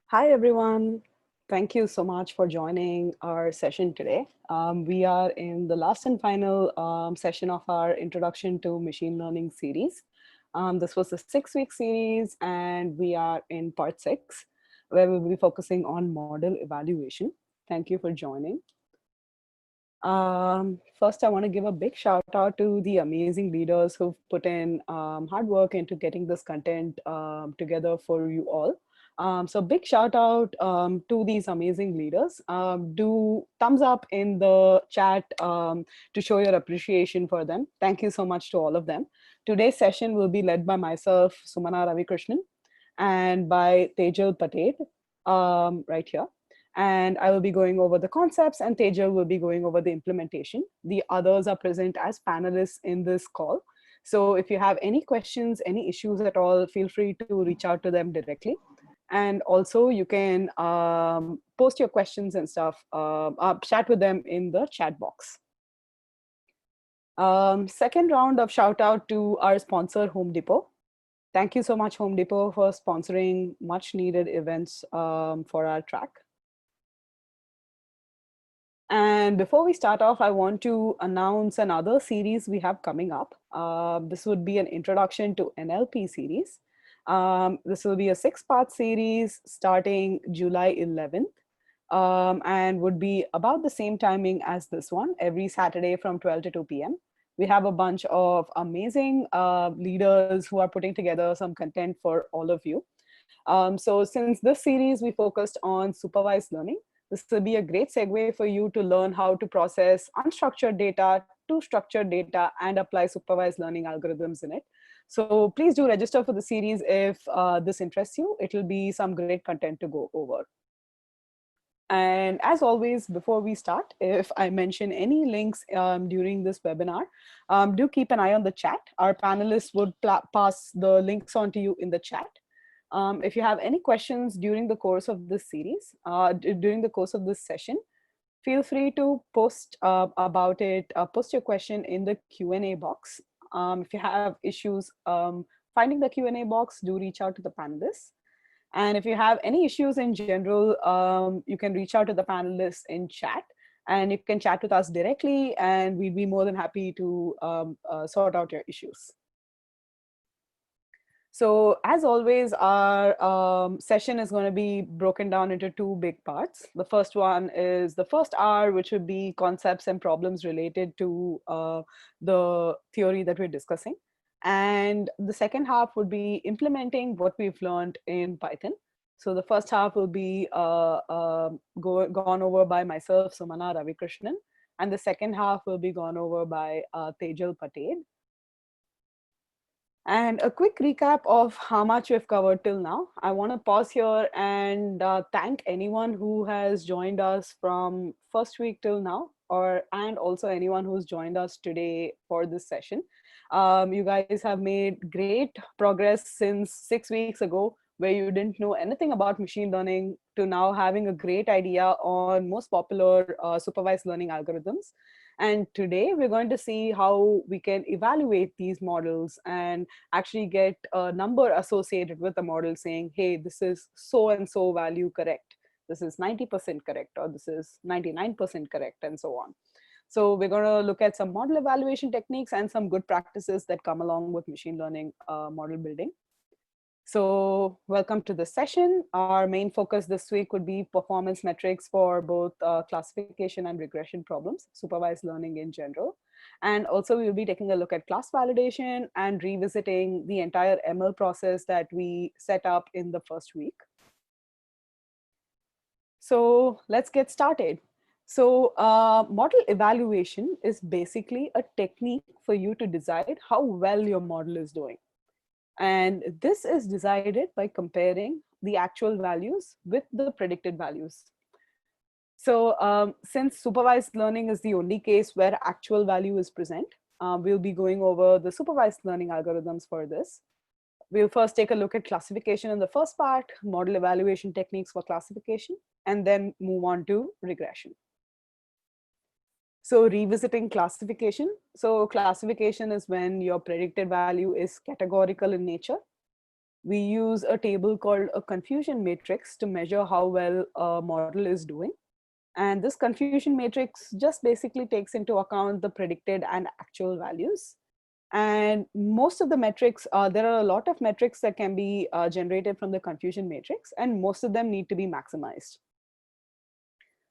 Hi, everyone. Thank you so much for joining our session today. We are in the last and final session of our Introduction to Machine Learning series. This was a 6-week series, and we are in part 6, where we'll be focusing on model evaluation. Thank you for joining. First, I want to give a big shout out to the amazing leaders who've put in hard work into getting this content together for you all. So big shout out to these amazing leaders. Do thumbs up in the chat to show your appreciation for them. Thank you so much to all of them. Today's session will be led by myself, Sumana Ravikrishnan, and by Tejal Patel right here. And I will be going over the concepts and Tejal will be going over the implementation. The others are present as panelists in this call. So if you have any questions, any issues at all, feel free to reach out to them directly. And also you can post your questions and stuff, chat with them in the chat box. Second round of shout out to our sponsor, Home Depot. Thank you so much, Home Depot, for sponsoring much needed events for our track. And before we start off, I want to announce another series we have coming up. This would be an introduction to NLP series. This will be a 6-part series starting July 11th and would be about the same timing as this one, every Saturday from 12 to 2 p.m. We have a bunch of amazing leaders who are putting together some content for all of you. So since this series, we focused on supervised learning, this will be a great segue for you to learn how to process unstructured data to structured data and apply supervised learning algorithms in it. So please do register for the series if this interests you. It will be some great content to go over. And as always, before we start, if I mention any links during this webinar, do keep an eye on the chat. Our panelists would pass the links on to you in the chat. If you have any questions during the course of this series, during the course of this session, feel free to post about it, post your question in the Q&A box. If you have issues finding the Q&A box, do reach out to the panelists. And if you have any issues in general, you can reach out to the panelists in chat, and you can chat with us directly, and we'd be more than happy to sort out your issues. So as always, our session is going to be broken down into 2 big parts. The first one is the first hour, which would be concepts and problems related to the theory that we're discussing. And the second half would be implementing what we've learned in Python. So the first half will be gone over by myself, Sumana Ravikrishnan, and the second half will be gone over by Tejal Patel. And a quick recap of how much we've covered till now. I want to pause here and thank anyone who has joined us from first week till now, and also anyone who's joined us today for this session. You guys have made great progress since 6 weeks ago, where you didn't know anything about machine learning, to now having a great idea on most popular supervised learning algorithms. And today we're going to see how we can evaluate these models and actually get a number associated with the model saying, hey, this is so and so value correct. This is 90% correct, or this is 99% correct, and so on. So we're going to look at some model evaluation techniques and some good practices that come along with machine learning model building. So welcome to the session. Our main focus this week would be performance metrics for both classification and regression problems, supervised learning in general. And also we'll be taking a look at class validation and revisiting the entire ML process that we set up in the first week. So let's get started. So model evaluation is basically a technique for you to decide how well your model is doing. And this is decided by comparing the actual values with the predicted values. So since supervised learning is the only case where actual value is present, we'll be going over the supervised learning algorithms for this. We'll first take a look at classification in the first part, model evaluation techniques for classification, and then move on to regression. So revisiting classification. So classification is when your predicted value is categorical in nature. we use a table called a confusion matrix to measure how well a model is doing. And this confusion matrix just basically takes into account the predicted and actual values. And most of the metrics, there are a lot of metrics that can be generated from the confusion matrix, and most of them need to be maximized.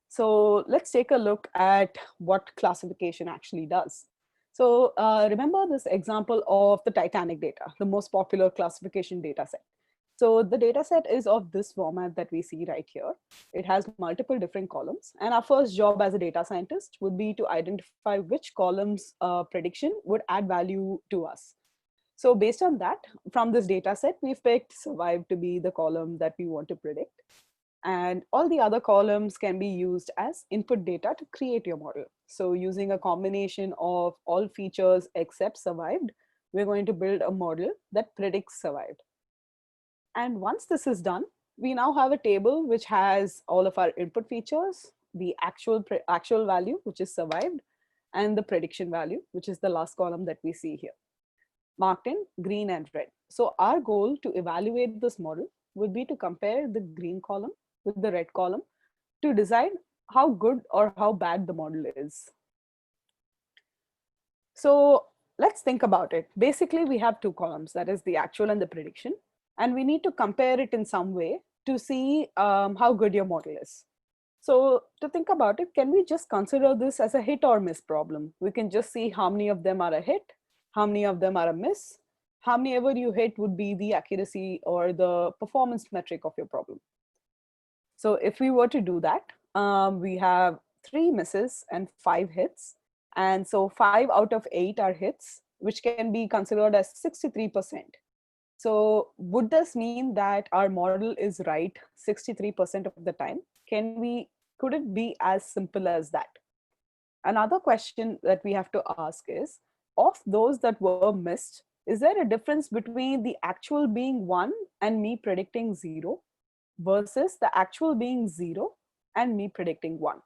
So let's take a look at what classification actually does. So remember this example of the Titanic data, the most popular classification data set. So the data set is of this format that we see right here. It has multiple different columns. And our first job as a data scientist would be to identify which columns prediction would add value to us. So based on that, from this data set, we've picked survive to be the column that we want to predict. And all the other columns can be used as input data to create your model. So using a combination of all features except survived, we're going to build a model that predicts survived. And once this is done, we now have a table which has all of our input features, the actual value, which is survived, and the prediction value, which is the last column that we see here, marked in green and red. So our goal to evaluate this model would be to compare the green column with the red column to decide how good or how bad the model is. So let's think about it. Basically, we have two columns, that is the actual and the prediction, and we need to compare it in some way to see how good your model is. So to think about it, can we just consider this as a hit or miss problem? We can just see how many of them are a hit, how many of them are a miss. How many ever you hit would be the accuracy or the performance metric of your problem. So if we were to do that, we have 3 misses and 5 hits. And so 5 out of 8 are hits, which can be considered as 63%. So would this mean that our model is right 63% of the time? Could it be as simple as that? Another question that we have to ask is, of those that were missed, is there a difference between the actual being 1 and me predicting 0 versus the actual being 0 and me predicting 1?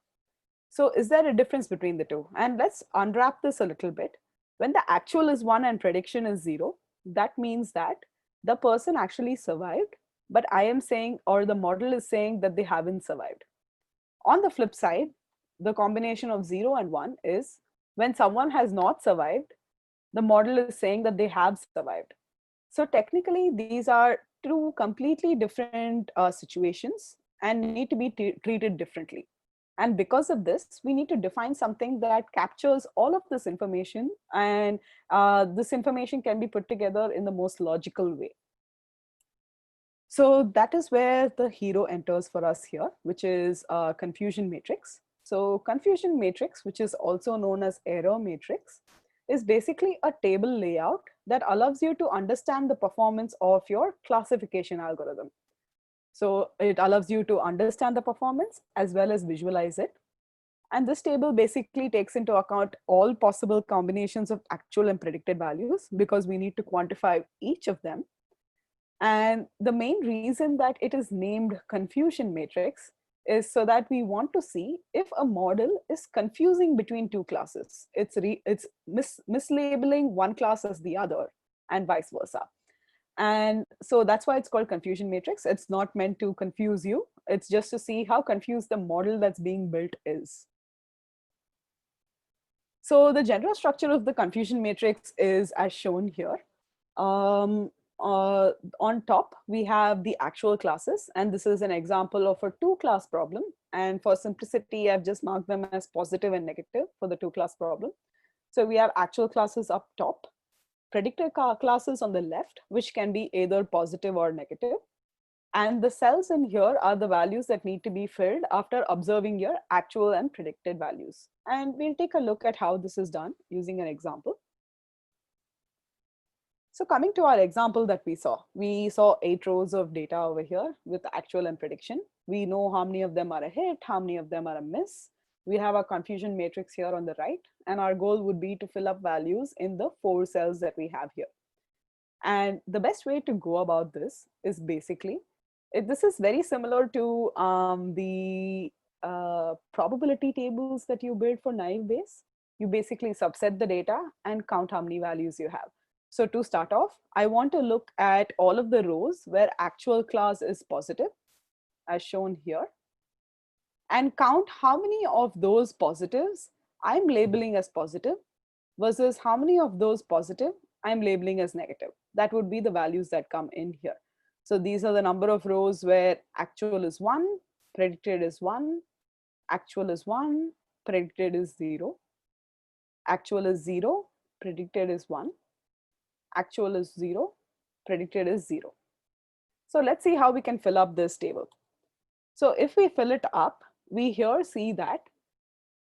So is there a difference between the two? And let's unwrap this a little bit. When the actual is 1 and prediction is 0, that means that the person actually survived, but I am saying, or the model is saying, that they haven't survived. On the flip side, the combination of 0 and 1 is when someone has not survived, the model is saying that they have survived. So technically, these are two completely different situations and need to be treated differently. And because of this, we need to define something that captures all of this information, and this information can be put together in the most logical way. So that is where the hero enters for us here, which is confusion matrix. So confusion matrix, which is also known as error matrix, is basically a table layout that allows you to understand the performance of your classification algorithm. So it allows you to understand the performance as well as visualize it. And this table basically takes into account all possible combinations of actual and predicted values, because we need to quantify each of them. And the main reason that it is named confusion matrix is so that we want to see if a model is confusing between two classes. It's mislabeling one class as the other and vice versa. And so that's why it's called confusion matrix. It's not meant to confuse you. It's just to see how confused the model that's being built is. So the general structure of the confusion matrix is as shown here. On top, we have the actual classes, and this is an example of a 2-class problem. And for simplicity, I've just marked them as positive and negative for the 2-class problem. So we have actual classes up top, predicted classes on the left, which can be either positive or negative. And the cells in here are the values that need to be filled after observing your actual and predicted values. And we'll take a look at how this is done using an example. So coming to our example that we saw 8 rows of data over here with actual and prediction. We know how many of them are a hit, how many of them are a miss. We have our confusion matrix here on the right, and our goal would be to fill up values in the 4 cells that we have here. And the best way to go about this is basically, this is very similar to the probability tables that you build for naive Bayes. You basically subset the data and count how many values you have. So to start off, I want to look at all of the rows where actual class is positive, as shown here, and count how many of those positives I'm labeling as positive versus how many of those positive I'm labeling as negative. That would be the values that come in here. So these are the number of rows where actual is 1, predicted is 1, actual is 1, predicted is 0, actual is 0, predicted is 1, actual is 0, predicted is 0. So let's see how we can fill up this table. So if we fill it up, we here see that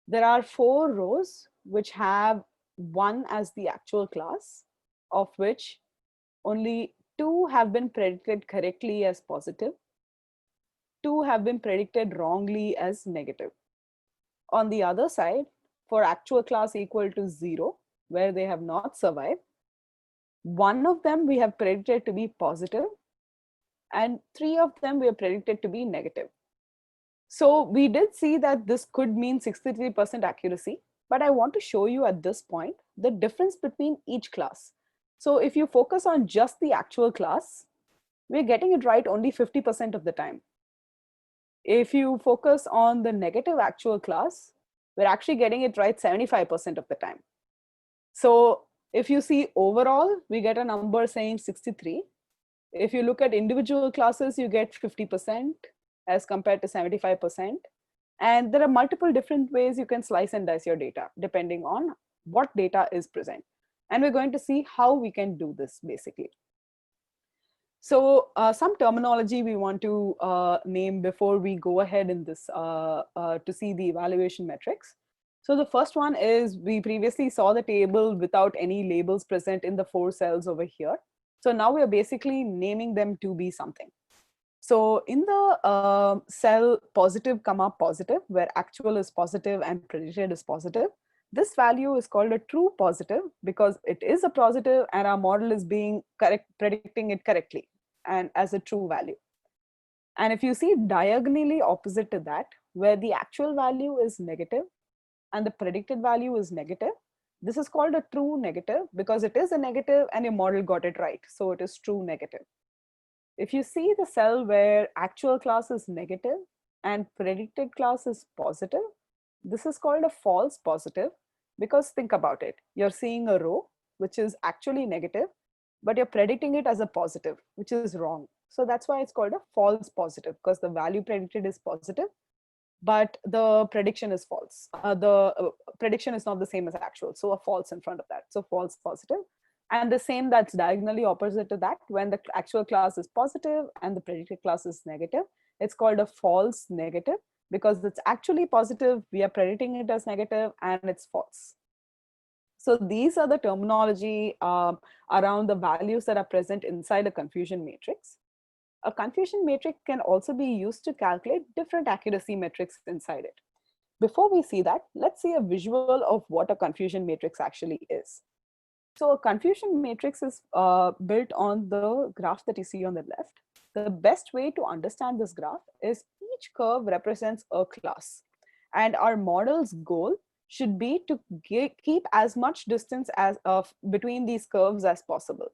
there are 4 rows which have 1 as the actual class, of which only 2 have been predicted correctly as positive, 2 have been predicted wrongly as negative. On the other side, for actual class equal to 0, where they have not survived, 1 of them we have predicted to be positive, and 3 of them we have predicted to be negative. So we did see that this could mean 63% accuracy, but I want to show you at this point the difference between each class. So if you focus on just the actual class, we're getting it right only 50% of the time. If you focus on the negative actual class, we're actually getting it right 75% of the time. So if you see overall, we get a number saying 63. If you look at individual classes, you get 50% as compared to 75%. And there are multiple different ways you can slice and dice your data depending on what data is present. And we're going to see how we can do this basically. So some terminology we want to name before we go ahead in this to see the evaluation metrics. So the first one is, we previously saw the table without any labels present in the 4 cells over here. So now we are basically naming them to be something. So in the cell positive comma positive, where actual is positive and predicted is positive, this value is called a true positive because it is a positive and our model is being predicting it correctly and as a true value. And if you see diagonally opposite to that, where the actual value is negative and the predicted value is negative, this is called a true negative because it is a negative and your model got it right. So it is true negative. If you see the cell where actual class is negative and predicted class is positive, this is called a false positive because think about it. You're seeing a row which is actually negative, but you're predicting it as a positive, which is wrong. So that's why it's called a false positive, because the value predicted is positive, but the prediction is false. The prediction is not the same as actual. So a false in front of that. So false positive. And the same that's diagonally opposite to that, when the actual class is positive and the predicted class is negative, it's called a false negative because it's actually positive, we are predicting it as negative, and it's false. So these are the terminology around the values that are present inside a confusion matrix. A confusion matrix can also be used to calculate different accuracy metrics inside it. Before we see that, let's see a visual of what a confusion matrix actually is. So a confusion matrix is built on the graph that you see on the left. The best way to understand this graph is each curve represents a class. And our model's goal should be to keep as much distance as between these curves as possible,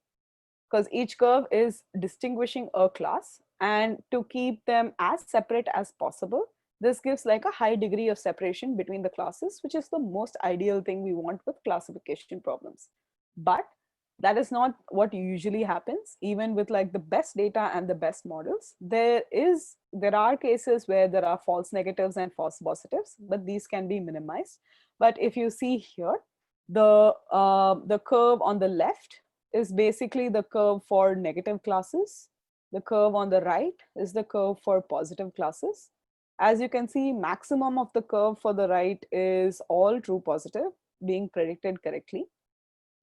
because each curve is distinguishing a class, and to keep them as separate as possible, this gives like a high degree of separation between the classes, which is the most ideal thing we want with classification problems. But that is not what usually happens. Even with like the best data and the best models, there are cases where there are false negatives and false positives, but these can be minimized. But if you see here, the curve on the left is basically the curve for negative classes. The curve on the right is the curve for positive classes. As you can see, maximum of the curve for the right is all true positive, being predicted correctly.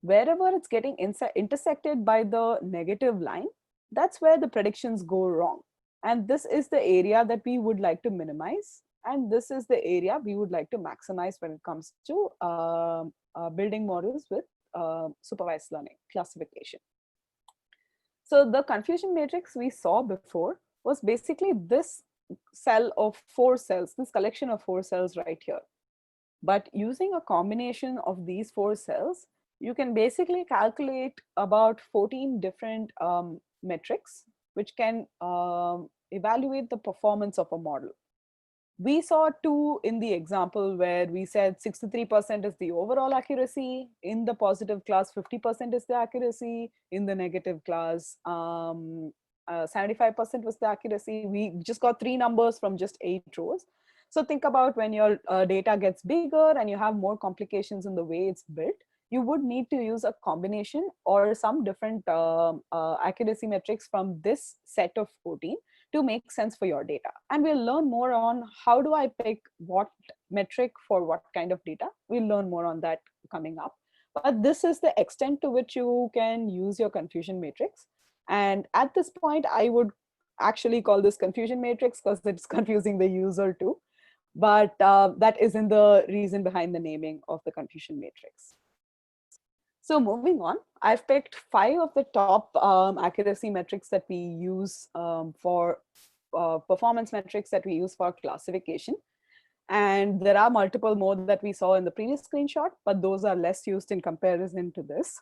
Wherever it's getting intersected by the negative line, that's where the predictions go wrong. And this is the area that we would like to minimize. And this is the area we would like to maximize when it comes to building models with supervised learning classification. So the confusion matrix we saw before was basically this cell of 4 cells, this collection of 4 cells right here. But using a combination of these 4 cells, you can basically calculate about 14 different metrics which can evaluate the performance of a model. We saw two in the example where we said 63% is the overall accuracy. In the positive class, 50% is the accuracy. In the negative class, 75% was the accuracy. We just got three numbers from just 8 rows. So think about when your data gets bigger and you have more complications in the way it's built, you would need to use a combination or some different accuracy metrics from this set of 14 to make sense for your data. And we'll learn more on how do I pick what metric for what kind of data. We'll learn more on that coming up. But this is the extent to which you can use your confusion matrix. And at this point, I would actually call this confusion matrix because it's confusing the user too. But that isn't the reason behind the naming of the confusion matrix. So moving on, I've picked 5 of the top accuracy metrics that we use for performance metrics that we use for classification. And there are multiple more that we saw in the previous screenshot, but those are less used in comparison to this.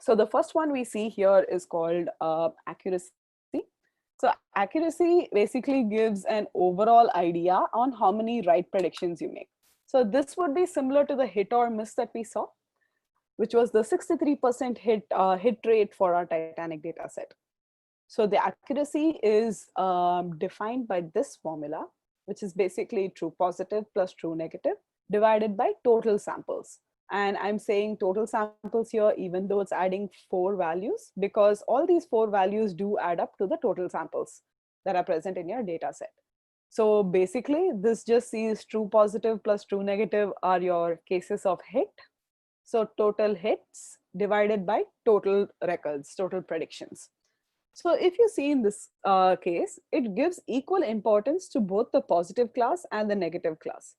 So the first one we see here is called accuracy. So accuracy basically gives an overall idea on how many right predictions you make. So this would be similar to the hit or miss that we saw, which was the 63% hit rate for our Titanic data set. So the accuracy is defined by this formula, which is basically true positive plus true negative divided by total samples. And I'm saying total samples here, even though it's adding 4 values, because all these 4 values do add up to the total samples that are present in your data set. So basically, this just sees true positive plus true negative are your cases of hit. So total hits divided by total records, total predictions. So if you see in this case, it gives equal importance to both the positive class and the negative class.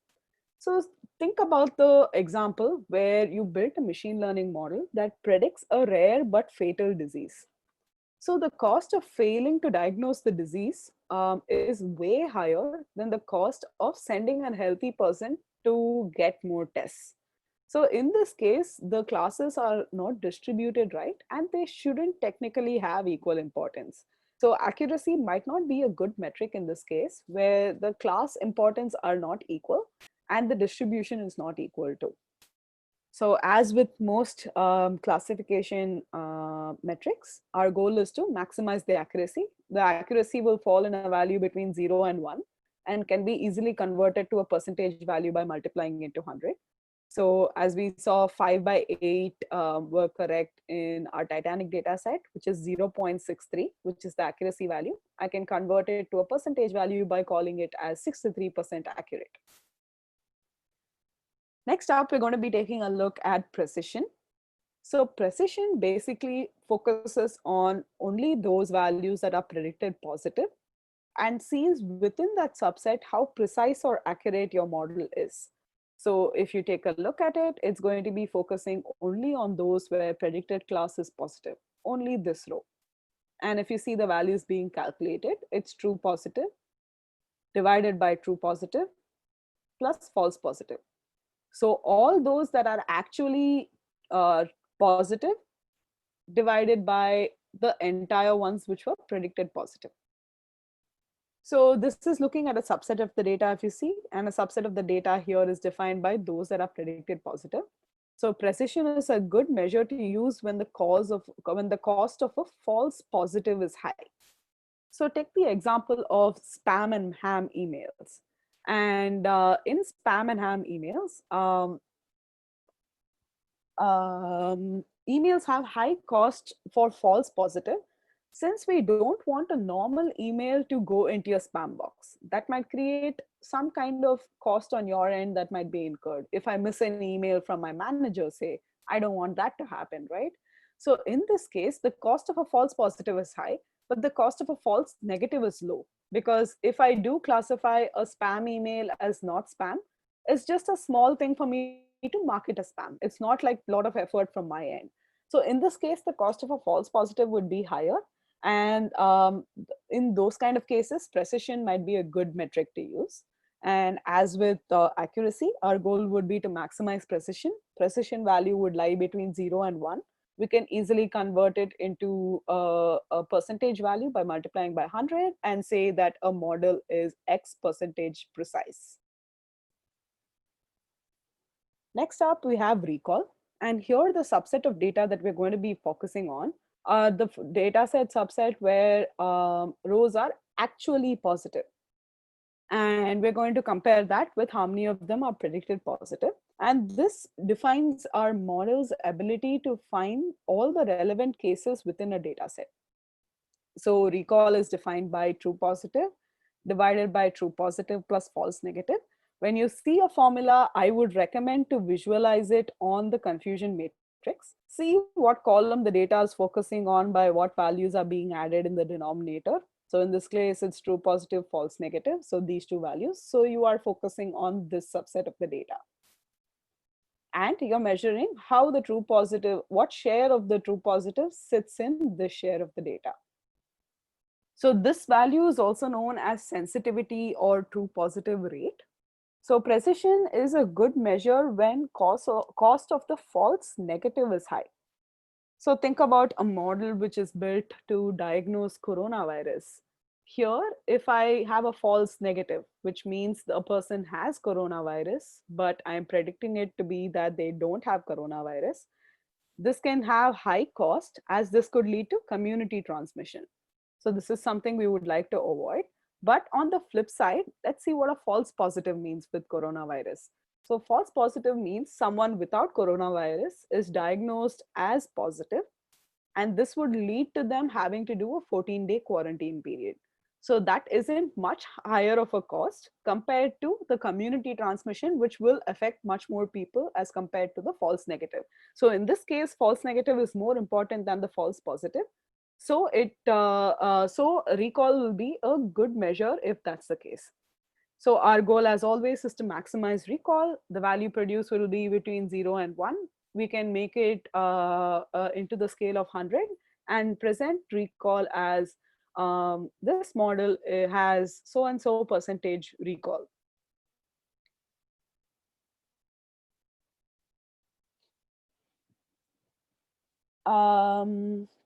So think about the example where you built a machine learning model that predicts a rare but fatal disease. So the cost of failing to diagnose the disease is way higher than the cost of sending a healthy person to get more tests. So in this case, the classes are not distributed right, and they shouldn't technically have equal importance. So accuracy might not be a good metric in this case, where the class importance are not equal and the distribution is not equal to. So as with most classification metrics, our goal is to maximize the accuracy. The accuracy will fall in a value between 0 and 1 and can be easily converted to a percentage value by multiplying into 100. So as we saw, 5 by 8 were correct in our Titanic data set, which is 0.63, which is the accuracy value. I can convert it to a percentage value by calling it as 63% accurate. Next up, we're going to be taking a look at precision. So precision basically focuses on only those values that are predicted positive and sees within that subset how precise or accurate your model is. So if you take a look at it, it's going to be focusing only on those where predicted class is positive, only this row. And if you see the values being calculated, it's true positive divided by true positive plus false positive. So all those that are actually positive divided by the entire ones which were predicted positive. So this is looking at a subset of the data, if you see, and a subset of the data here is defined by those that are predicted positive. So precision is a good measure to use when the cost of a false positive is high. So take the example of spam and ham emails. And in spam and ham emails, emails have high cost for false positive, since we don't want a normal email to go into your spam box. That might create some kind of cost on your end that might be incurred. If I miss an email from my manager, say, I don't want that to happen, right? So in this case, the cost of a false positive is high, but the cost of a false negative is low. Because if I do classify a spam email as not spam, it's just a small thing for me to mark it as spam. It's not like a lot of effort from my end. So in this case, the cost of a false positive would be higher. And in those kind of cases, precision might be a good metric to use. And as with accuracy, our goal would be to maximize precision. Precision value would lie between 0 and 1. We can easily convert it into a percentage value by multiplying by 100 and say that a model is X percentage precise. Next up, we have recall. And here the subset of data that we're going to be focusing on are the data set subset where rows are actually positive. And we're going to compare that with how many of them are predicted positive. And this defines our model's ability to find all the relevant cases within a data set. So recall is defined by true positive divided by true positive plus false negative. When you see a formula, I would recommend to visualize it on the confusion matrix. See what column the data is focusing on by what values are being added in the denominator. So in this case, it's true positive, false negative. So these two values. So you are focusing on this subset of the data. And you're measuring how the true positive, what share of the true positive sits in this share of the data. So this value is also known as sensitivity or true positive rate. So precision is a good measure when cost of the false negative is high. So think about a model which is built to diagnose coronavirus. Here, if I have a false negative, which means the person has coronavirus, but I'm predicting it to be that they don't have coronavirus, this can have high cost as this could lead to community transmission. So this is something we would like to avoid. But on the flip side, let's see what a false positive means with coronavirus. So false positive means someone without coronavirus is diagnosed as positive, and this would lead to them having to do a 14-day quarantine period. So that isn't much higher of a cost compared to the community transmission, which will affect much more people as compared to the false negative. So in this case, false negative is more important than the false positive. So so recall will be a good measure if that's the case. So our goal, as always, is to maximize recall. The value produced will be between 0 and 1. We can make it into the scale of 100 and present recall as this model has so and so percentage recall.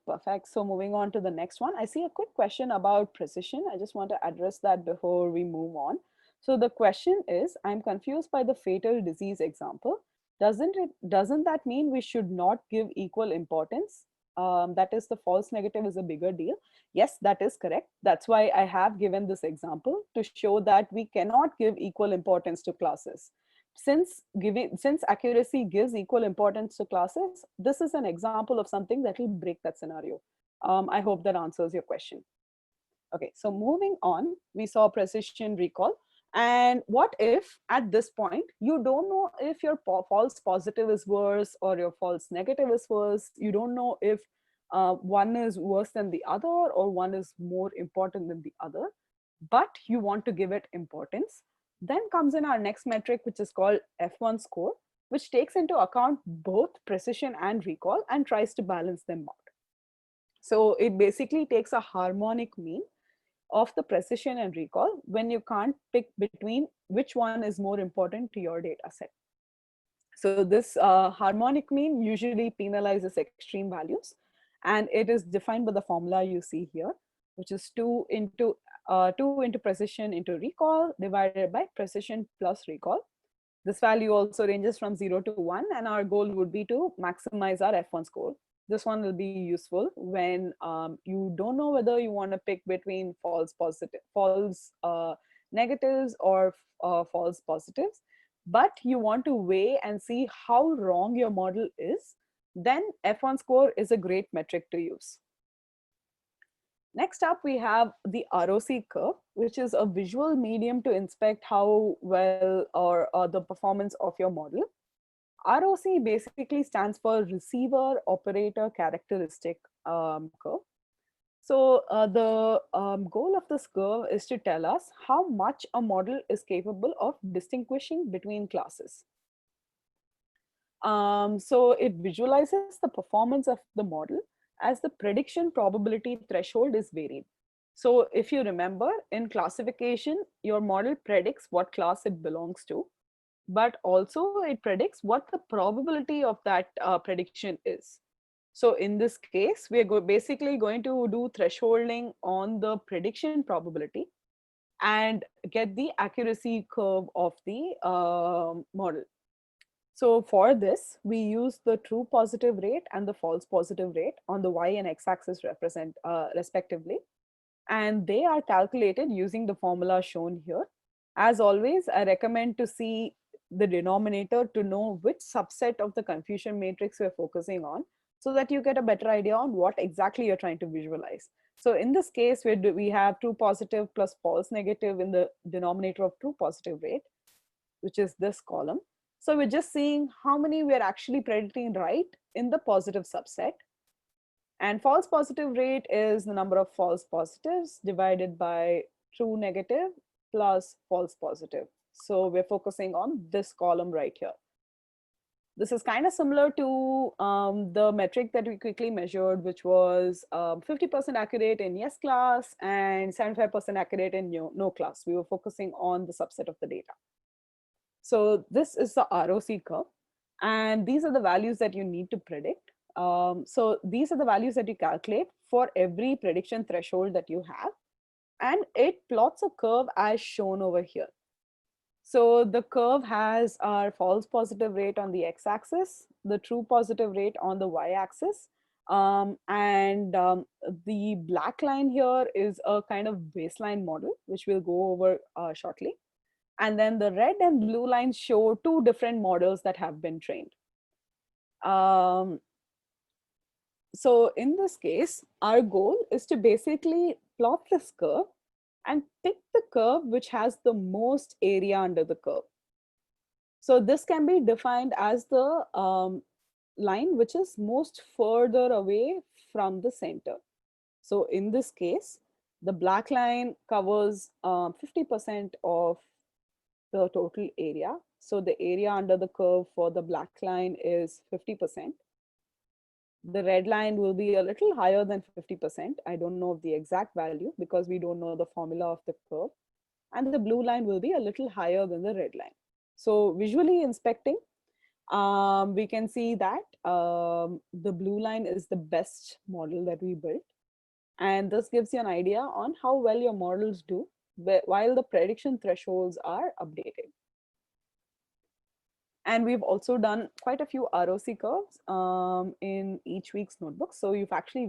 Perfect. So moving on to the next one, I see a quick question about precision. I just want to address that before we move on. So the question is, I'm confused by the fatal disease example. Doesn't that mean we should not give equal importance? That is, the false negative is a bigger deal. Yes, that is correct. That's why I have given this example to show that we cannot give equal importance to classes. Since accuracy gives equal importance to classes, this is an example of something that will break that scenario. I hope that answers your question. Okay, so moving on, we saw precision recall. And what if at this point you don't know if your false positive is worse or your false negative is worse? You don't know if one is worse than the other or one is more important than the other, but you want to give it importance. Then comes in our next metric, which is called F1 score, which takes into account both precision and recall and tries to balance them out. So it basically takes a harmonic mean of the precision and recall when you can't pick between which one is more important to your data set. So this harmonic mean usually penalizes extreme values, and it is defined by the formula you see here, which is 2 into precision into recall divided by precision plus recall. This value also ranges from 0 to 1, and our goal would be to maximize our F1 score. This one will be useful when you don't know whether you want to pick between false negatives or false positives, but you want to weigh and see how wrong your model is. Then F1 score is a great metric to use. Next up, we have the ROC curve, which is a visual medium to inspect how well or the performance of your model. ROC basically stands for Receiver Operator Characteristic curve. So the goal of this curve is to tell us how much a model is capable of distinguishing between classes. So it visualizes the performance of the model as the prediction probability threshold is varied. So if you remember, in classification, your model predicts what class it belongs to, but also it predicts what the probability of that prediction is. So in this case, we are basically going to do thresholding on the prediction probability and get the accuracy curve of the model. So for this, we use the true positive rate and the false positive rate on the y and x axis represent respectively. And they are calculated using the formula shown here. As always, I recommend to see the denominator to know which subset of the confusion matrix we're focusing on, so that you get a better idea on what exactly you're trying to visualize. So in this case, we have true positive plus false negative in the denominator of true positive rate, which is this column. So we're just seeing how many we're actually predicting right in the positive subset. And false positive rate is the number of false positives divided by true negative plus false positive. So we're focusing on this column right here. This is kind of similar to the metric that we quickly measured, which was 50% accurate in yes class and 75% accurate in no class. We were focusing on the subset of the data. So this is the ROC curve, and these are the values that you need to predict. So these are the values that you calculate for every prediction threshold that you have, and it plots a curve as shown over here. So the curve has our false positive rate on the x-axis, the true positive rate on the y-axis, and the black line here is a kind of baseline model, which we'll go over shortly. And then the red and blue lines show two different models that have been trained. So in this case, our goal is to basically plot this curve and pick the curve which has the most area under the curve. So this can be defined as the line which is most further away from the center. So in this case, the black line covers 50% of the total area. So the area under the curve for the black line is 50%. The red line will be a little higher than 50%. I don't know the exact value because we don't know the formula of the curve. And the blue line will be a little higher than the red line. So visually inspecting, we can see that the blue line is the best model that we built. And this gives you an idea on how well your models do while the prediction thresholds are updated. And we've also done quite a few ROC curves in each week's notebook. So you've actually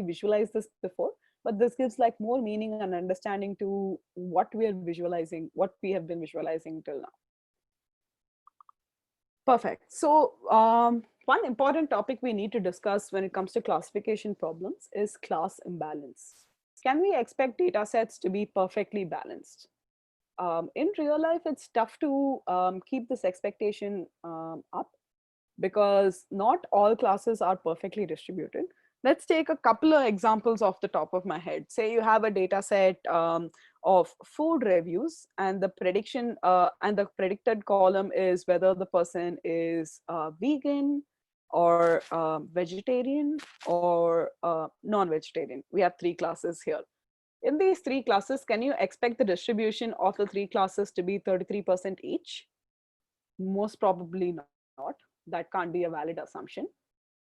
visualized this before, but this gives like more meaning and understanding to what we are visualizing, what we have been visualizing till now. Perfect. So one important topic we need to discuss when it comes to classification problems is class imbalance. Can we expect data sets to be perfectly balanced? In real life, it's tough to keep this expectation up because not all classes are perfectly distributed. Let's take a couple of examples off the top of my head. Say you have a data set of food reviews, and the prediction and the predicted column is whether the person is vegan or vegetarian or non-vegetarian. We have three classes here. In these three classes, can you expect the distribution of the three classes to be 33% each? Most probably not. That can't be a valid assumption.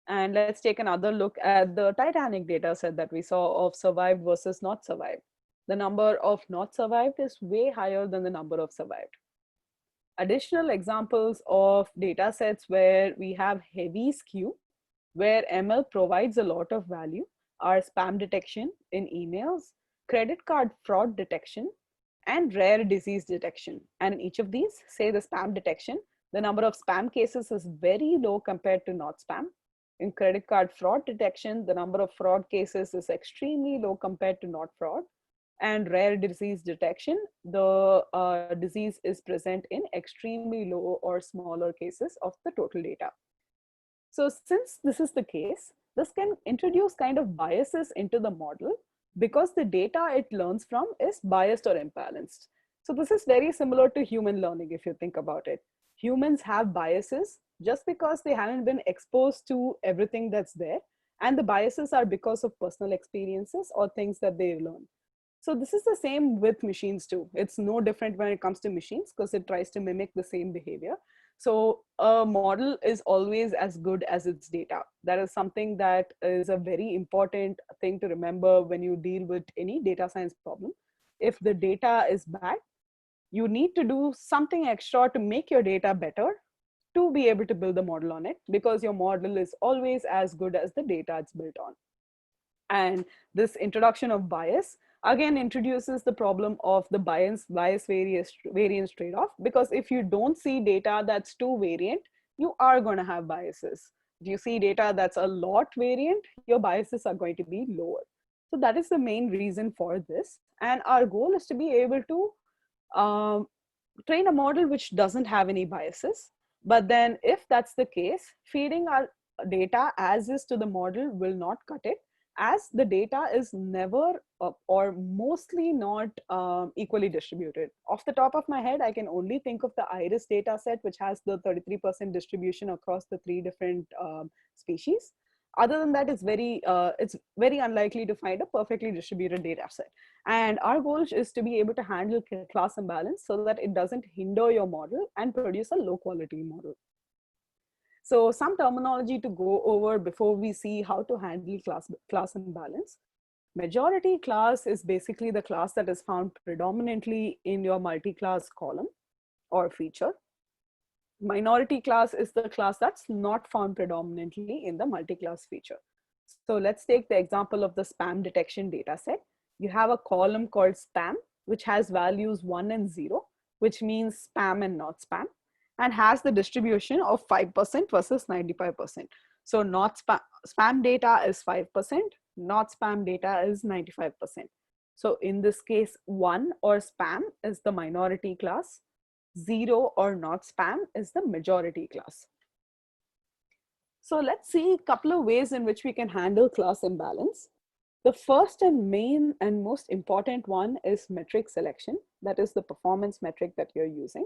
And let's take another look at the Titanic data set that we saw of survived versus not survived. The number of not survived is way higher than the number of survived. Additional examples of data sets where we have heavy skew, where ML provides a lot of value, are spam detection in emails, credit card fraud detection, and rare disease detection. And in each of these, say the spam detection, the number of spam cases is very low compared to not spam. In credit card fraud detection, the number of fraud cases is extremely low compared to not fraud. And rare disease detection, the disease is present in extremely low or smaller cases of the total data. So since this is the case, this can introduce kind of biases into the model because the data it learns from is biased or imbalanced. So this is very similar to human learning if you think about it. Humans have biases just because they haven't been exposed to everything that's there, And the biases are because of personal experiences or things that they learn. So this is the same with machines too. It's no different when it comes to machines because it tries to mimic the same behavior. So a model is always as good as its data. That is something that is a very important thing to remember when you deal with any data science problem. If the data is bad, you need to do something extra to make your data better to be able to build a model on it, because your model is always as good as the data it's built on. And this introduction of bias again introduces the problem of the bias variance trade-off, because if you don't see data that's too variant, you are going to have biases. If you see data that's a lot variant, your biases are going to be lower. So that is the main reason for this, and our goal is to be able to um, train a model which doesn't have any biases. But then if that's the case, feeding our data as is to the model will not cut it, as the data is never or mostly not equally distributed. Off the top of my head, I can only think of the iris data set, which has the 33% distribution across the three different species. Other than that, it's very unlikely to find a perfectly distributed data set. And our goal is to be able to handle class imbalance so that it doesn't hinder your model and produce a low quality model. So some terminology to go over before we see how to handle class imbalance. Majority class is basically the class that is found predominantly in your multi-class column or feature. Minority class is the class that's not found predominantly in the multi-class feature. So let's take the example of the spam detection data set. You have a column called spam, which has values 1 and 0, which means spam and not spam, and has the distribution of 5% versus 95%. So not spam data is 5%, not spam data is 95%. So in this case, 1 or spam is the minority class, 0 or not spam is the majority class. So let's see a couple of ways in which we can handle class imbalance. The first and main and most important one is metric selection. That is the performance metric that you're using.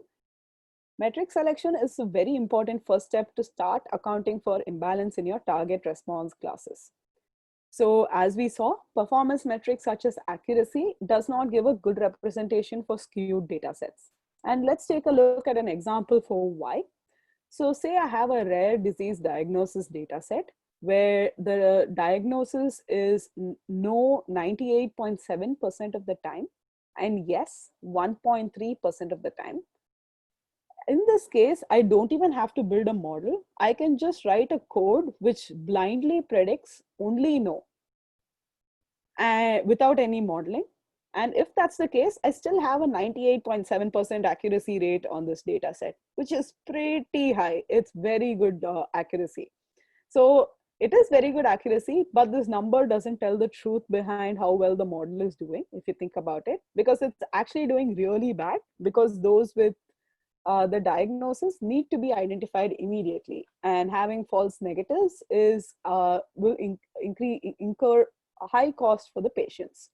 Metric selection is a very important first step to start accounting for imbalance in your target response classes. So as we saw, performance metrics such as accuracy does not give a good representation for skewed data sets. And let's take a look at an example for why. So say I have a rare disease diagnosis data set where the diagnosis is no 98.7% of the time and yes 1.3% of the time. In this case, I don't even have to build a model. I can just write a code which blindly predicts only no without any modeling. And if that's the case, I still have a 98.7% accuracy rate on this data set, which is pretty high. It's very good accuracy. So it is very good accuracy, but this number doesn't tell the truth behind how well the model is doing, if you think about it, because it's actually doing really bad, because those with the diagnosis need to be identified immediately, and having false negatives will incur a high cost for the patients.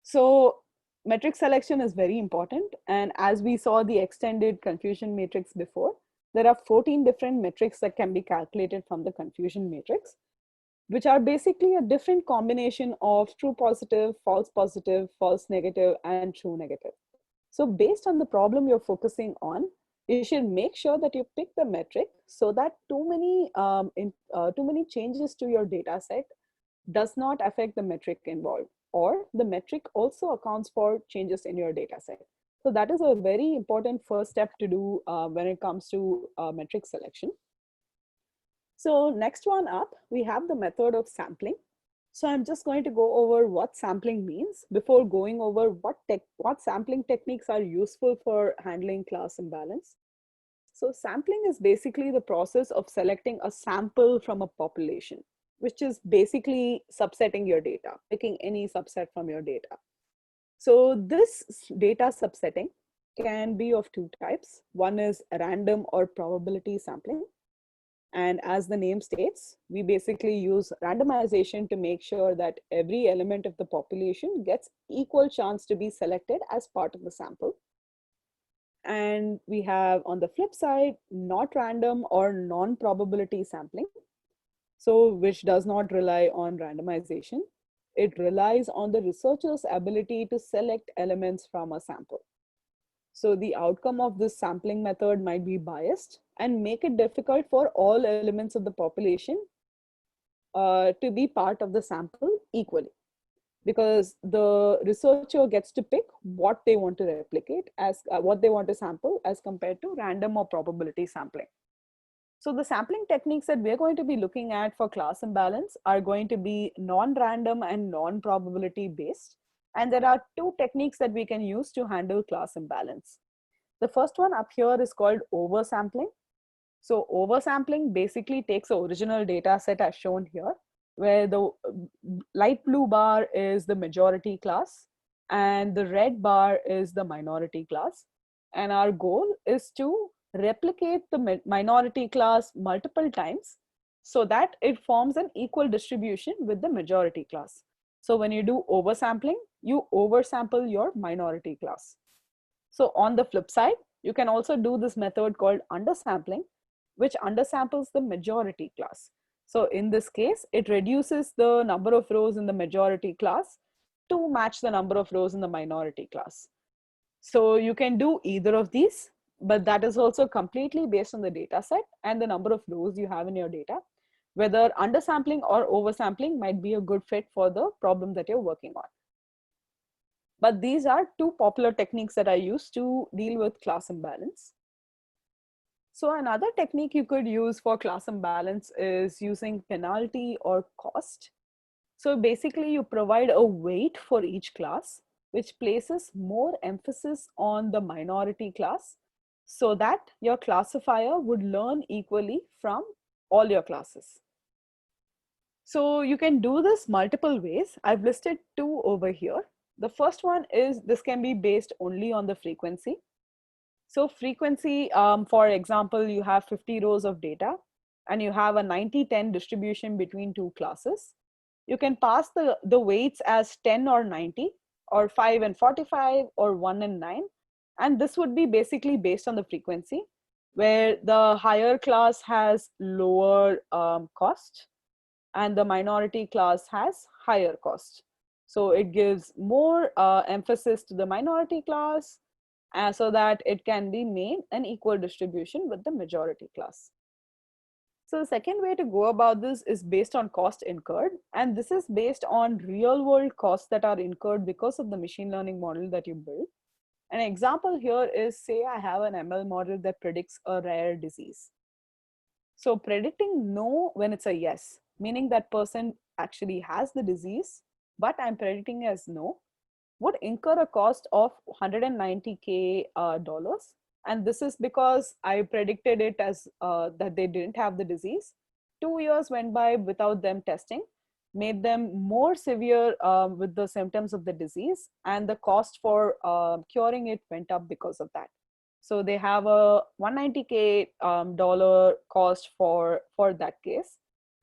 So metric selection is very important, and as we saw the extended confusion matrix before, there are 14 different metrics that can be calculated from the confusion matrix, which are basically a different combination of true positive, false negative, and true negative. So based on the problem you're focusing on, you should make sure that you pick the metric so that too many changes to your data set does not affect the metric involved, or the metric also accounts for changes in your data set. So that is a very important first step to do when it comes to metric selection. So next one up, we have the method of sampling. So I'm just going to go over what sampling means before going over what sampling techniques are useful for handling class imbalance. So sampling is basically the process of selecting a sample from a population, which is basically subsetting your data, picking any subset from your data. So this data subsetting can be of two types. One is random or probability sampling. And as the name states, we basically use randomization to make sure that every element of the population gets equal chance to be selected as part of the sample. And we have on the flip side, not random or non-probability sampling. so which does not rely on randomization. It relies on the researcher's ability to select elements from a sample. So the outcome of this sampling method might be biased and make it difficult for all elements of the population to be part of the sample equally, because the researcher gets to pick what they want to replicate as what they want to sample as compared to random or probability sampling. So the sampling techniques that we're going to be looking at for class imbalance are going to be non-random and non-probability based. And there are two techniques that we can use to handle class imbalance. The first one up here is called oversampling. So oversampling basically takes the original data set as shown here, where the light blue bar is the majority class and the red bar is the minority class. And our goal is to replicate the minority class multiple times so that it forms an equal distribution with the majority class. So when you do oversampling, you oversample your minority class. So on the flip side, you can also do this method called undersampling, which undersamples the majority class. So in this case, it reduces the number of rows in the majority class to match the number of rows in the minority class. So you can do either of these, but that is also completely based on the data set and the number of rows you have in your data. Whether undersampling or oversampling might be a good fit for the problem that you're working on. But these are two popular techniques that I use to deal with class imbalance. So another technique you could use for class imbalance is using penalty or cost. So basically you provide a weight for each class, which places more emphasis on the minority class so that your classifier would learn equally from all your classes. So you can do this multiple ways. I've listed two over here. The first one is this can be based only on the frequency. So frequency, for example, you have 50 rows of data and you have a 90-10 distribution between two classes. You can pass the weights as 10 or 90 or 5 and 45 or 1 and 9. And this would be basically based on the frequency, where the higher class has lower cost and the minority class has higher cost. So it gives more emphasis to the minority class so that it can be made an equal distribution with the majority class. So the second way to go about this is based on cost incurred, and this is based on real world costs that are incurred because of the machine learning model that you build. An example here is, say I have an ML model that predicts a rare disease. So predicting no when it's a yes, meaning that person actually has the disease, but I'm predicting as no, would incur a cost of $190K dollars. And this is because I predicted it as that they didn't have the disease. 2 years went by without them testing, made them more severe with the symptoms of the disease, and the cost for curing it went up because of that. So they have a $190K dollar cost for that case.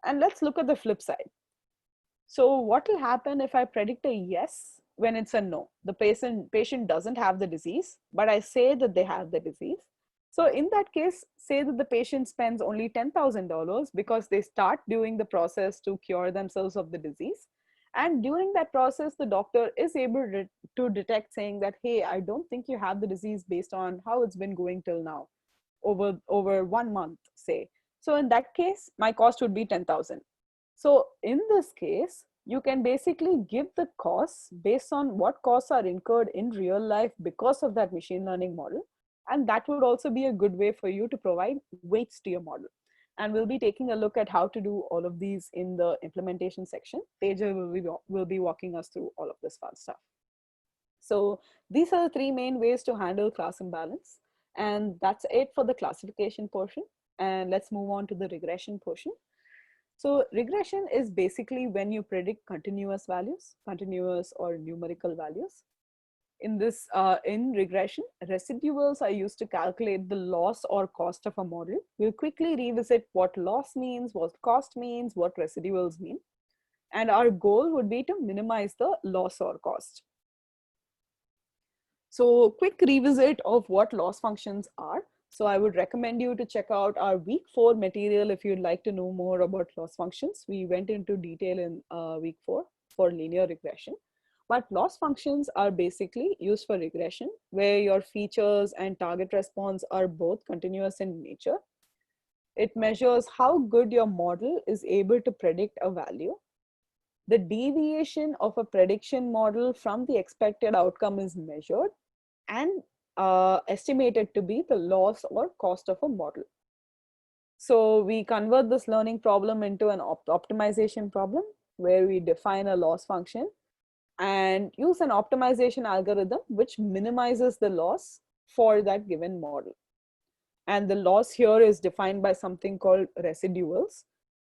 And let's look at the flip side. So what will happen if I predict a yes when it's a no? The patient doesn't have the disease, but I say that they have the disease. So in that case, say that the patient spends only $10,000 because they start doing the process to cure themselves of the disease. And during that process, the doctor is able to detect saying that, hey, I don't think you have the disease based on how it's been going till now, over 1 month, say. So in that case, my cost would be 10,000. So in this case, you can basically give the costs based on what costs are incurred in real life because of that machine learning model. And that would also be a good way for you to provide weights to your model. And we'll be taking a look at how to do all of these in the implementation section. Teja will be walking us through all of this fun stuff. So these are the three main ways to handle class imbalance. And that's it for the classification portion. And let's move on to the regression portion. So regression is basically when you predict continuous values, continuous or numerical values. In regression, residuals are used to calculate the loss or cost of a model. We'll quickly revisit what loss means, what cost means, what residuals mean. And our goal would be to minimize the loss or cost. So quick revisit of what loss functions are. So I would recommend you to check out our week 4 material if you'd like to know more about loss functions. We went into detail in week 4 for linear regression. But loss functions are basically used for regression, where your features and target response are both continuous in nature. It measures how good your model is able to predict a value. The deviation of a prediction model from the expected outcome is measured and estimated to be the loss or cost of a model. So we convert this learning problem into an optimization problem where we define a loss function and use an optimization algorithm which minimizes the loss for that given model. And the loss here is defined by something called residuals.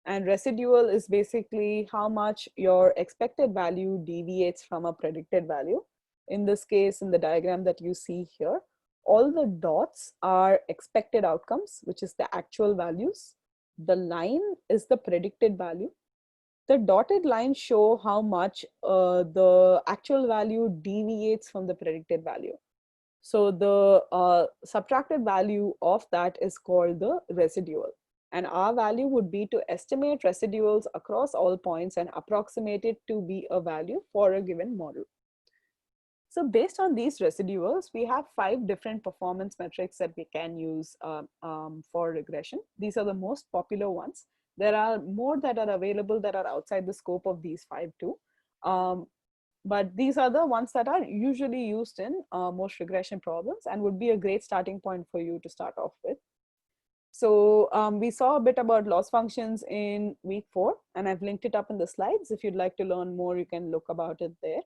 And residual is basically how much your expected value deviates from a predicted value. In this case, in the diagram that you see here, all the dots are expected outcomes, which is the actual values. The line is the predicted value. The dotted lines show how much the actual value deviates from the predicted value. So the subtracted value of that is called the residual. And our value would be to estimate residuals across all points and approximate it to be a value for a given model. So based on these residuals, we have 5 different performance metrics that we can use for regression. These are the most popular ones. There are more that are available that are outside the scope of these 5 too. But these are the ones that are usually used in most regression problems and would be a great starting point for you to start off with. So we saw a bit about loss functions in week 4, and I've linked it up in the slides. If you'd like to learn more, you can look about it there.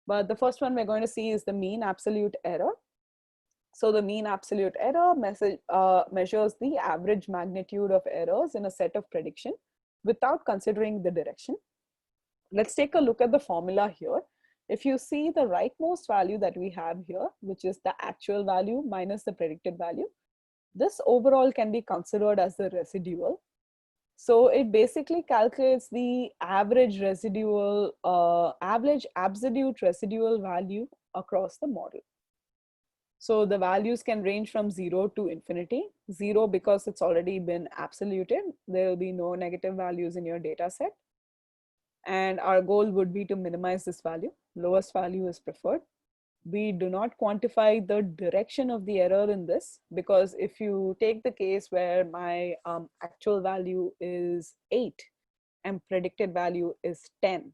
But the first one we're going to see is the mean absolute error. So the mean absolute error measures the average magnitude of errors in a set of prediction without considering the direction. Let's take a look at the formula here. If you see the rightmost value that we have here, which is the actual value minus the predicted value, this overall can be considered as the residual. So it basically calculates the average residual, average absolute residual value across the model. So the values can range from 0 to infinity. 0 because it's already been absoluted. There will be no negative values in your data set. And our goal would be to minimize this value. Lowest value is preferred. We do not quantify the direction of the error in this, because if you take the case where my actual value is 8 and predicted value is 10,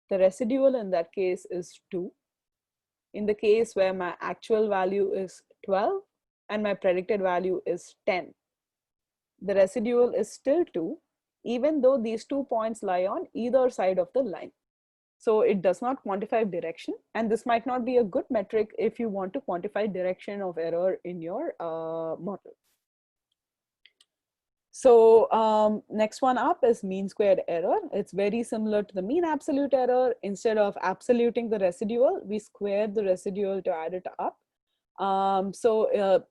the residual in that case is 2. In the case where my actual value is 12 and my predicted value is 10, the residual is still 2, even though these 2 points lie on either side of the line. So it does not quantify direction, and this might not be a good metric if you want to quantify direction of error in your model. So next one up is mean squared error. It's very similar to the mean absolute error. Instead of absoluting the residual, we square the residual to add it up.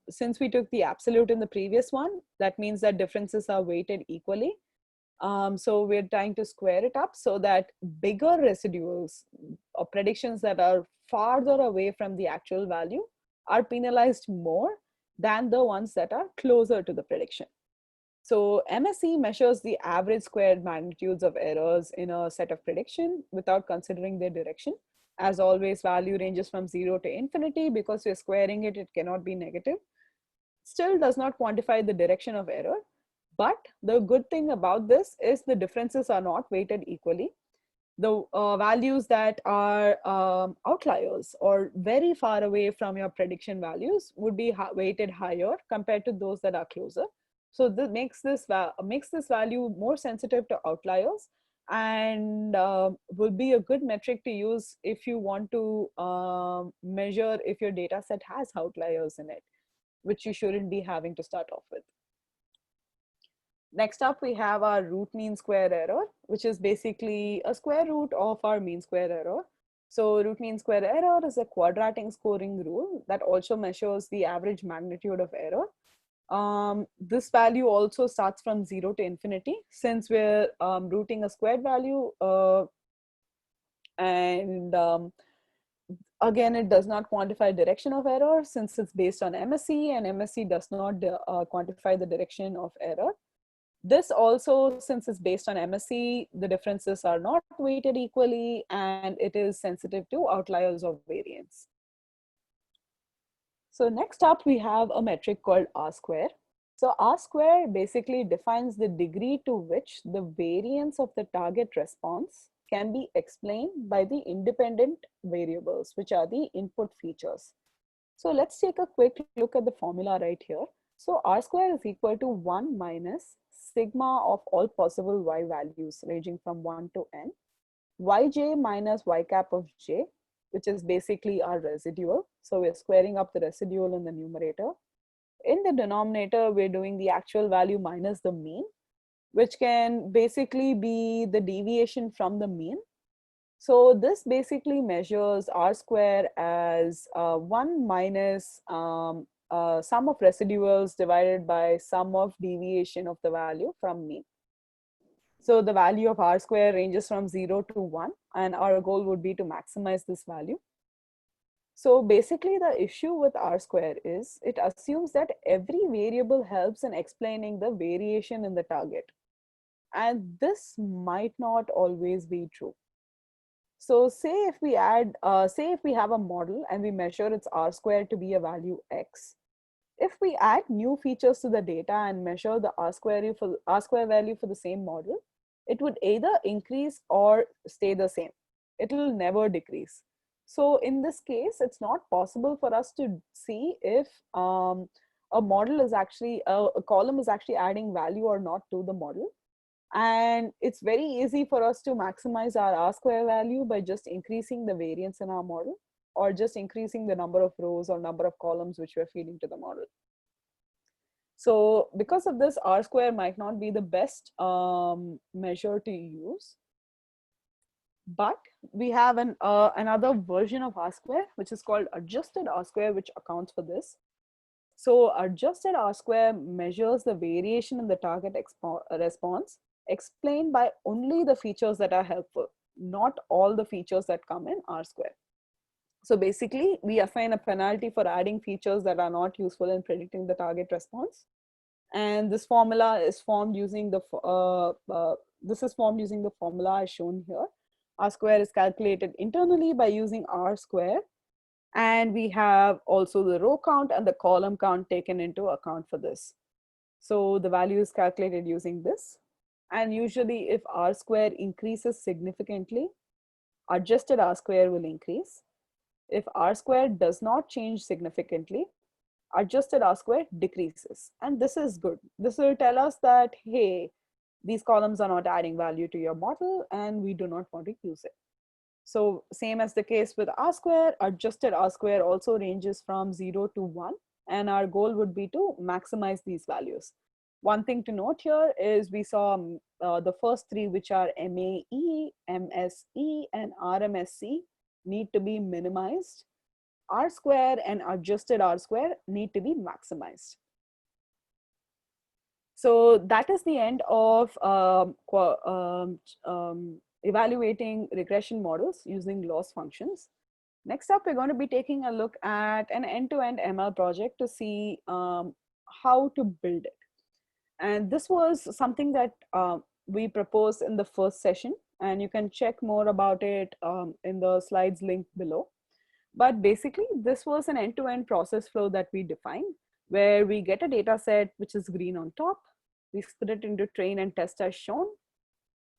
Since we took the absolute in the previous one, that means that differences are weighted equally. So we're trying to square it up so that bigger residuals or predictions that are farther away from the actual value are penalized more than the ones that are closer to the prediction. So MSE measures the average squared magnitudes of errors in a set of prediction without considering their direction. As always, value ranges from 0 to infinity. Because we're squaring it, it cannot be negative. Still does not quantify the direction of error. But the good thing about this is the differences are not weighted equally. The values that are outliers or very far away from your prediction values would be weighted higher compared to those that are closer. So this makes this value more sensitive to outliers, and will be a good metric to use if you want to measure if your data set has outliers in it, which you shouldn't be having to start off with. Next up, we have our root mean square error, which is basically a square root of our mean square error. So root mean square error is a quadratic scoring rule that also measures the average magnitude of error. This value also starts from 0 to infinity, since we're rooting a squared value, and Again, it does not quantify direction of error since it's based on MSE, and MSE does not quantify the direction of error. This also, since it's based on MSE, the differences are not weighted equally, and it is sensitive to outliers of variance. So next up, we have a metric called R-square. So R-square basically defines the degree to which the variance of the target response can be explained by the independent variables, which are the input features. So let's take a quick look at the formula right here. So R square is equal to 1 minus sigma of all possible y values ranging from 1 to n, yj minus y cap of j, which is basically our residual. So we're squaring up the residual in the numerator. In the denominator, we're doing the actual value minus the mean, which can basically be the deviation from the mean. So this basically measures R square as 1 minus sum of residuals divided by sum of deviation of the value from mean. So the value of R square ranges from 0 to 1, and our goal would be to maximize this value. So basically the issue with R square is it assumes that every variable helps in explaining the variation in the target. And this might not always be true. So say if we have a model and we measure its R square to be a value X, if we add new features to the data and measure the R square value for the same model, it would either increase or stay the same. It will never decrease. So in this case, it's not possible for us to see if a model is actually, a column is actually adding value or not to the model. And it's very easy for us to maximize our R square value by just increasing the variance in our model, or just increasing the number of rows or number of columns which we're feeding to the model. So because of this, R square might not be the best measure to use. But we have another version of R square, which is called adjusted R square, which accounts for this. So adjusted R square measures the variation in the target response explained by only the features that are helpful, not all the features that come in R square. So basically, we assign a penalty for adding features that are not useful in predicting the target response. And this formula is formed using the formula as shown here. R square is calculated internally by using R square. And we have also the row count and the column count taken into account for this. So the value is calculated using this. And usually if R square increases significantly, adjusted R square will increase. If R square does not change significantly, adjusted R square decreases. And this is good. This will tell us that, hey, these columns are not adding value to your model and we do not want to use it. So same as the case with R square, adjusted R square also ranges from 0 to 1. And our goal would be to maximize these values. One thing to note here is we saw the first three, which are MAE, MSE, and RMSE, need to be minimized. R square and adjusted R square need to be maximized. So that is the end of evaluating regression models using loss functions. Next up, we're going to be taking a look at an end-to-end ML project to see how to build it. And this was something that we proposed in the first session, and you can check more about it in the slides linked below. But basically, this was an end-to-end process flow that we defined, where we get a data set which is green on top. We split it into train and test as shown.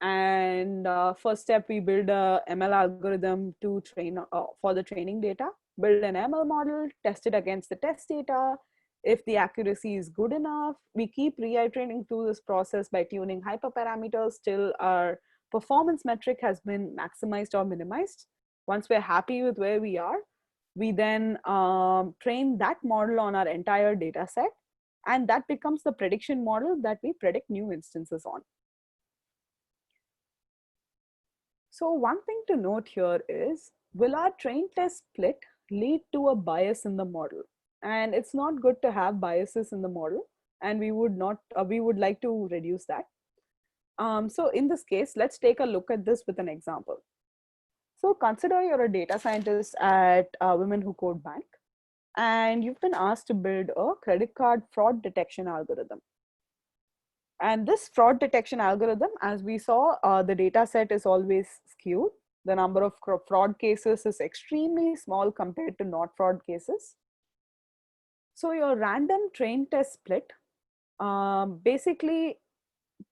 And first step, we build a ML algorithm to train for the training data, build an ML model, test it against the test data. If the accuracy is good enough, we keep reiterating through this process by tuning hyperparameters till our performance metric has been maximized or minimized. Once we're happy with where we are, we then train that model on our entire data set, and that becomes the prediction model that we predict new instances on. So one thing to note here is, will our train test split lead to a bias in the model? And it's not good to have biases in the model, and we would like to reduce that. So in this case, let's take a look at this with an example. So consider you're a data scientist at Women Who Code Bank, and you've been asked to build a credit card fraud detection algorithm. And this fraud detection algorithm, as we saw, the data set is always skewed. The number of fraud cases is extremely small compared to not fraud cases. So your random train test split basically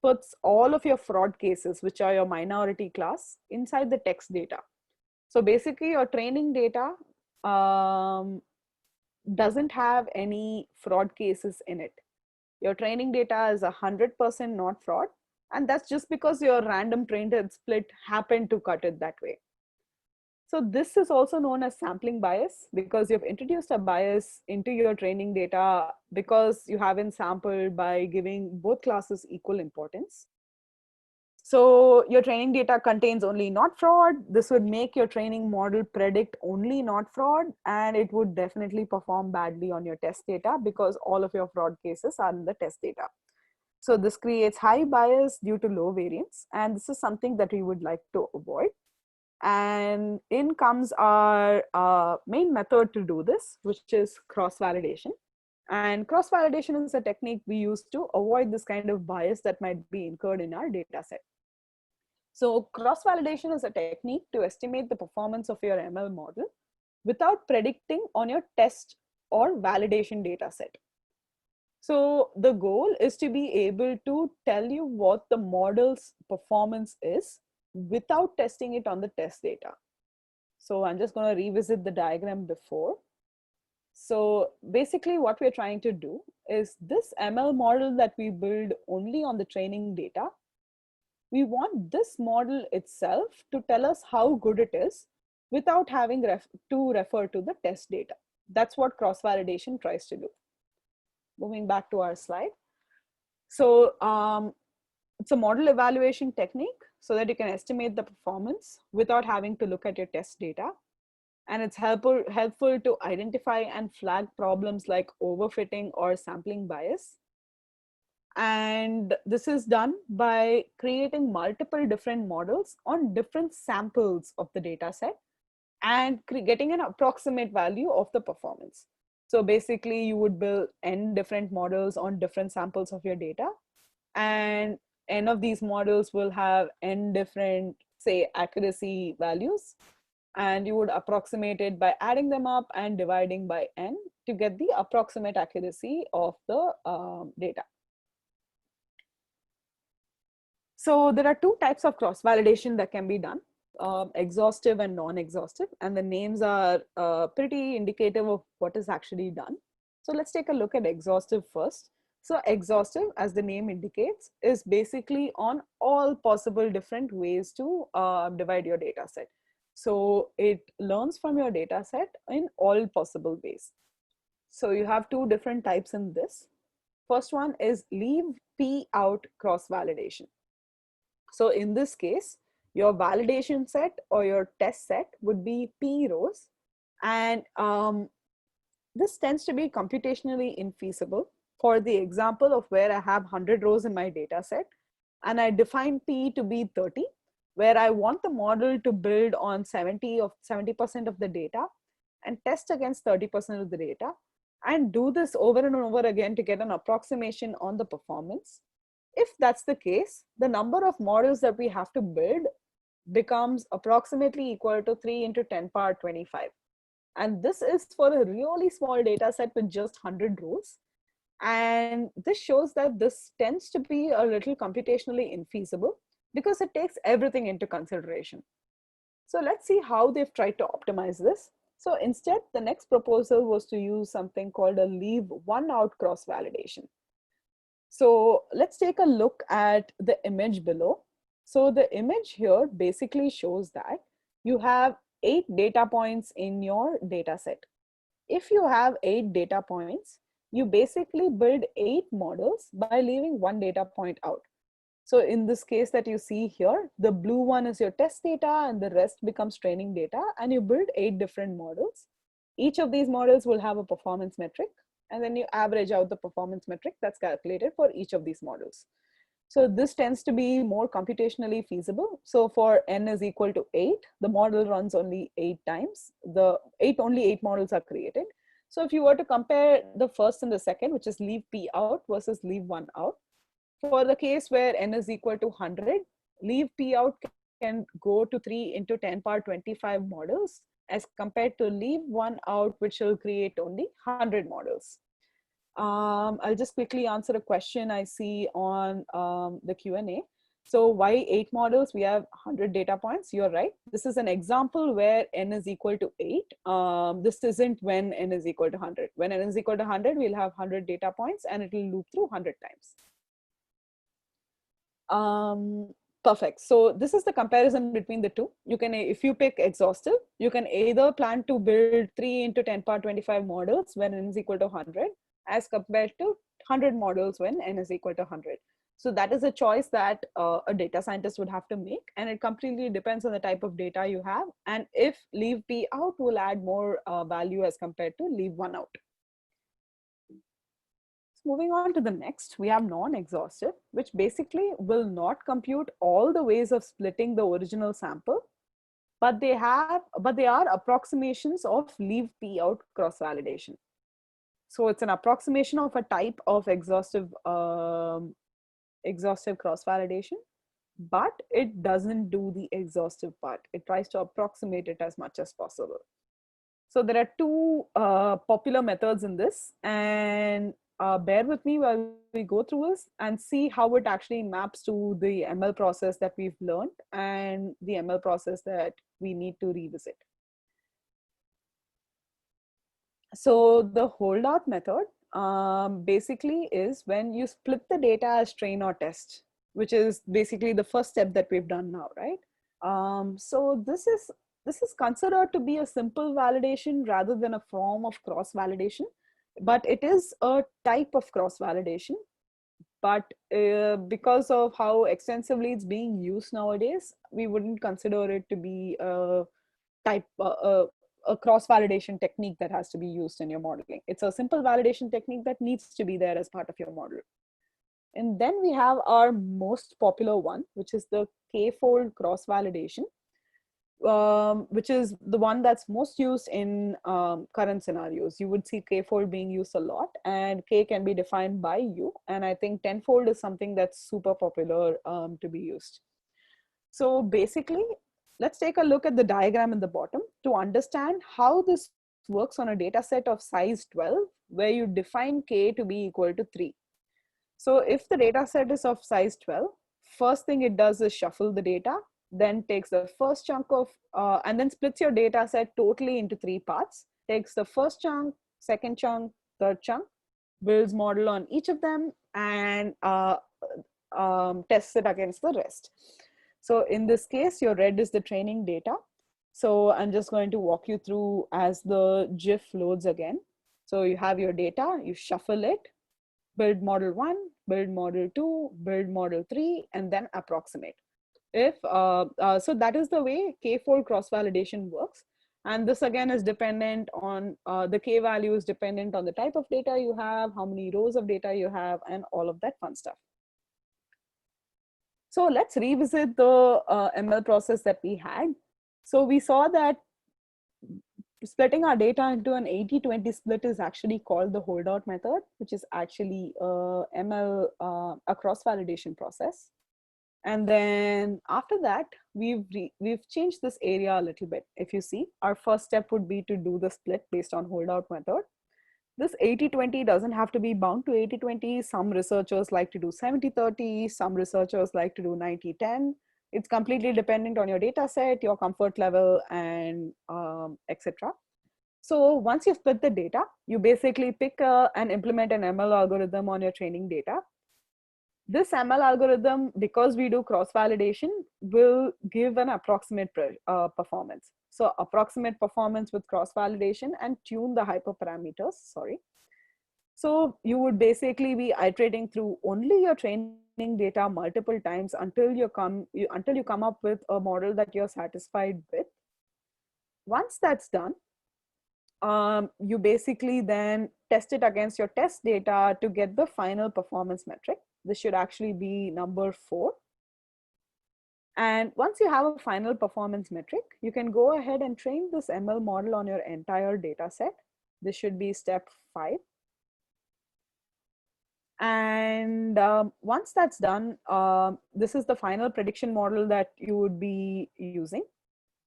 puts all of your fraud cases, which are your minority class, inside the text data. So basically your training data doesn't have any fraud cases in it. Your training data is 100% not fraud. And that's just because your random train test split happened to cut it that way. So this is also known as sampling bias, because you've introduced a bias into your training data because you haven't sampled by giving both classes equal importance. So your training data contains only not fraud. This would make your training model predict only not fraud, and it would definitely perform badly on your test data because all of your fraud cases are in the test data. So this creates high bias due to low variance, and this is something that we would like to avoid. And in comes our main method to do this, which is cross-validation. And cross-validation is a technique we use to avoid this kind of bias that might be incurred in our data set. So cross-validation is a technique to estimate the performance of your ML model without predicting on your test or validation data set. So the goal is to be able to tell you what the model's performance is without testing it on the test data. So I'm just going to revisit the diagram before. So basically what we're trying to do is this ML model that we build only on the training data, we want this model itself to tell us how good it is without having to refer to the test data. That's what cross-validation tries to do. Moving back to our slide. So it's a model evaluation technique so that you can estimate the performance without having to look at your test data. And it's helpful to identify and flag problems like overfitting or sampling bias. And this is done by creating multiple different models on different samples of the data set and getting an approximate value of the performance. So basically you would build n different models on different samples of your data, and n of these models will have n different, say, accuracy values, and you would approximate it by adding them up and dividing by n to get the approximate accuracy of the data. So there are two types of cross-validation that can be done, exhaustive and non-exhaustive, and the names are pretty indicative of what is actually done. So let's take a look at exhaustive first. So exhaustive, as the name indicates, is basically on all possible different ways to divide your data set. So it learns from your data set in all possible ways. So you have two different types in this. First one is leave P out cross-validation. So in this case, your validation set or your test set would be P rows. And this tends to be computationally infeasible. For the example of where I have 100 rows in my data set, and I define P to be 30, where I want the model to build on 70% of the data and test against 30% of the data, and do this over and over again to get an approximation on the performance. If that's the case, the number of models that we have to build becomes approximately equal to 3 into 10 power 25. And this is for a really small data set with just 100 rows. And this shows that this tends to be a little computationally infeasible because it takes everything into consideration. So let's see how they've tried to optimize this. So instead, the next proposal was to use something called a leave one out cross-validation. So let's take a look at the image below. So the image here basically shows that you have 8 data points in your data set. If you have 8 data points, you basically build 8 models by leaving one data point out. So in this case that you see here, the blue one is your test data and the rest becomes training data, and you build 8 different models. Each of these models will have a performance metric, and then you average out the performance metric that's calculated for each of these models. So this tends to be more computationally feasible. So for n is equal to 8, the model runs only 8 times. Only 8 models are created. So if you were to compare the first and the second, which is leave p out versus leave 1 out, for the case where n is equal to 100, leave p out can go to 3 into 10 power 25 models as compared to leave 1 out, which will create only 100 models. I'll just quickly answer a question I see on the Q&A. So why 8 models? We have 100 data points. You're right. This is an example where n is equal to 8. This isn't when n is equal to 100. When n is equal to 100, we'll have 100 data points and it will loop through 100 times. Perfect. So this is the comparison between the two. You can, if you pick exhaustive, you can either plan to build 3 into 10 power 25 models when n is equal to 100 as compared to 100 models when n is equal to 100. So that is a choice that a data scientist would have to make, and it completely depends on the type of data you have and if leave p out will add more value as compared to leave 1 out. Moving on to the next, we have non-exhaustive, which basically will not compute all the ways of splitting the original sample, but they are approximations of leave p out cross-validation. So it's an approximation of a type of exhaustive cross-validation, but it doesn't do the exhaustive part. It tries to approximate it as much as possible. So there are two popular methods in this, and bear with me while we go through this and see how it actually maps to the ML process that we've learned and the ML process that we need to revisit. So the holdout method basically is when you split the data as train or test, which is basically the first step that we've done now, right? So this is considered to be a simple validation rather than a form of cross validation, but it is a type of cross validation. But because of how extensively it's being used nowadays, we wouldn't consider it to be a type a cross validation technique that has to be used in your modeling. It's a simple validation technique that needs to be there as part of your model. And then we have our most popular one, which is the k-fold cross validation, which is the one that's most used in current scenarios. You would see k-fold being used a lot, and k can be defined by u. And I think tenfold is something that's super popular to be used. So basically, let's take a look at the diagram in the bottom to understand how this works on a data set of size 12, where you define k to be equal to 3. So if the data set is of size 12, first thing it does is shuffle the data, then takes the first chunk of, and then splits your data set totally into 3 parts, takes the first chunk, second chunk, third chunk, builds model on each of them, and tests it against the rest. So in this case, your red is the training data. So I'm just going to walk you through as the GIF loads again. So you have your data, you shuffle it, build model 1, build model 2, build model 3, and then approximate. So that is the way k-fold cross-validation works. And this again is dependent on, the k value is dependent on the type of data you have, how many rows of data you have, and all of that fun stuff. So let's revisit the ML process that we had. So we saw that splitting our data into an 80-20 split is actually called the holdout method, which is actually ML, a cross-validation process. And then after that, we've changed this area a little bit. If you see, our first step would be to do the split based on holdout method. This 80-20 doesn't have to be bound to 80-20. Some researchers like to do 70-30. Some researchers like to do 90-10. It's completely dependent on your data set, your comfort level, and etc. So once you split the data, you basically pick and implement an ML algorithm on your training data. This ML algorithm, because we do cross-validation, will give an approximate performance. So approximate performance with cross-validation and tune the hyperparameters, sorry. So you would basically be iterating through only your training data multiple times until you come up with a model that you're satisfied with. Once that's done, you basically then test it against your test data to get the final performance metric. This should actually be number 4. And once you have a final performance metric, you can go ahead and train this ML model on your entire data set. This should be step 5. And once that's done, this is the final prediction model that you would be using.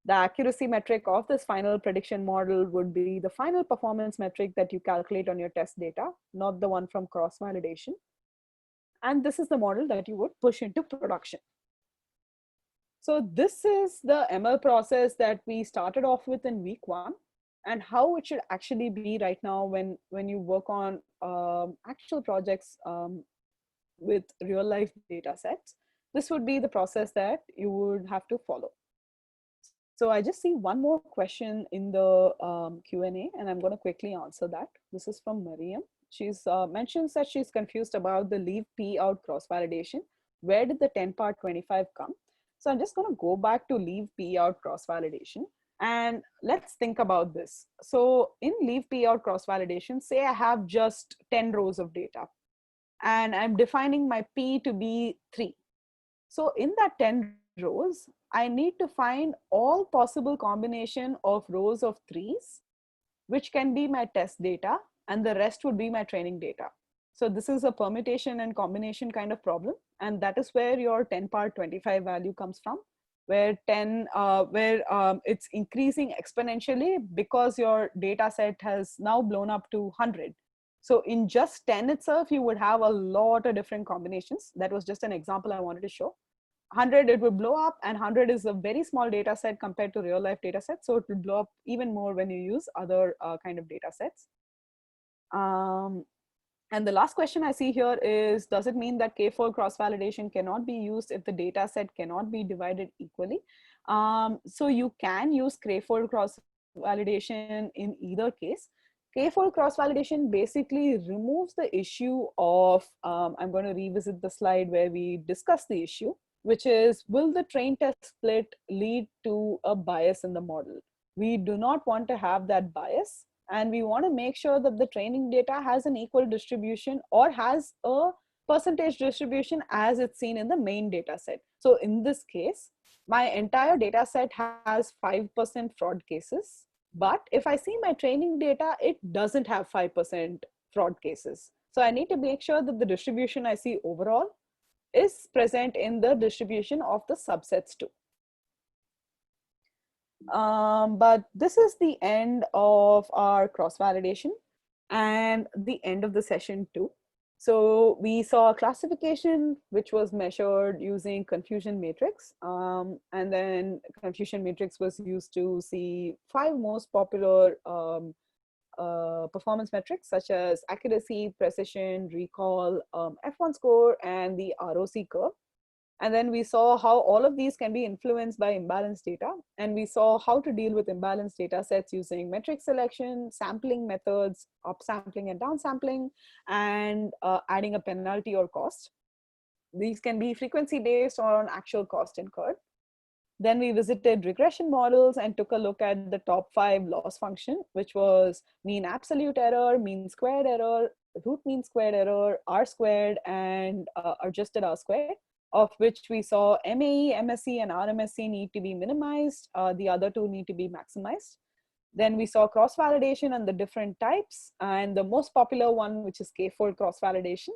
The accuracy metric of this final prediction model would be the final performance metric that you calculate on your test data, not the one from cross-validation. And this is the model that you would push into production. So this is the ML process that we started off with in week 1, and how it should actually be right now when you work on actual projects with real life data sets. This would be the process that you would have to follow. So I just see one more question in the Q&A, and I'm going to quickly answer that. This is from Mariam. She's mentions that she's confused about the leave P out cross validation. Where did the 10 part 25 come? So I'm just going to go back to leave P out cross validation, and let's think about this. So in leave P out cross validation, say I have just 10 rows of data, and I'm defining my P to be 3. So in that 10 rows, I need to find all possible combination of rows of 3s, which can be my test data, and the rest would be my training data. So this is a permutation and combination kind of problem, and that is where your 10 part 25 value comes from, where it's increasing exponentially because your data set has now blown up to 100. So in just 10 itself, you would have a lot of different combinations. That was just an example I wanted to show. 100, it will blow up, and 100 is a very small data set compared to real life data sets. So it will blow up even more when you use other kind of data sets. And the last question I see here is, does it mean that K-fold cross-validation cannot be used if the data set cannot be divided equally? So you can use K-fold cross-validation in either case. K-fold cross-validation basically removes the issue of, I'm going to revisit the slide where we discussed the issue, which is, will the train test split lead to a bias in the model? We do not want to have that bias, and we want to make sure that the training data has an equal distribution or has a percentage distribution as it's seen in the main data set. So in this case, my entire data set has 5% fraud cases. But if I see my training data, it doesn't have 5% fraud cases. So I need to make sure that the distribution I see overall is present in the distribution of the subsets too. But this is the end of our cross-validation and the end of the session too. So we saw classification, which was measured using confusion matrix. And then confusion matrix was used to see 5 most popular performance metrics, such as accuracy, precision, recall, F1 score, and the ROC curve. And then we saw how all of these can be influenced by imbalanced data. And we saw how to deal with imbalanced data sets using metric selection, sampling methods, upsampling and downsampling, and adding a penalty or cost. These can be frequency based or on actual cost incurred. Then we visited regression models and took a look at the top 5 loss function, which was mean absolute error, mean squared error, root mean squared error, R squared, and adjusted R squared, of which we saw MAE, MSE, and RMSE need to be minimized. The other 2 need to be maximized. Then we saw cross-validation and the different types, and the most popular one, which is K-fold cross-validation.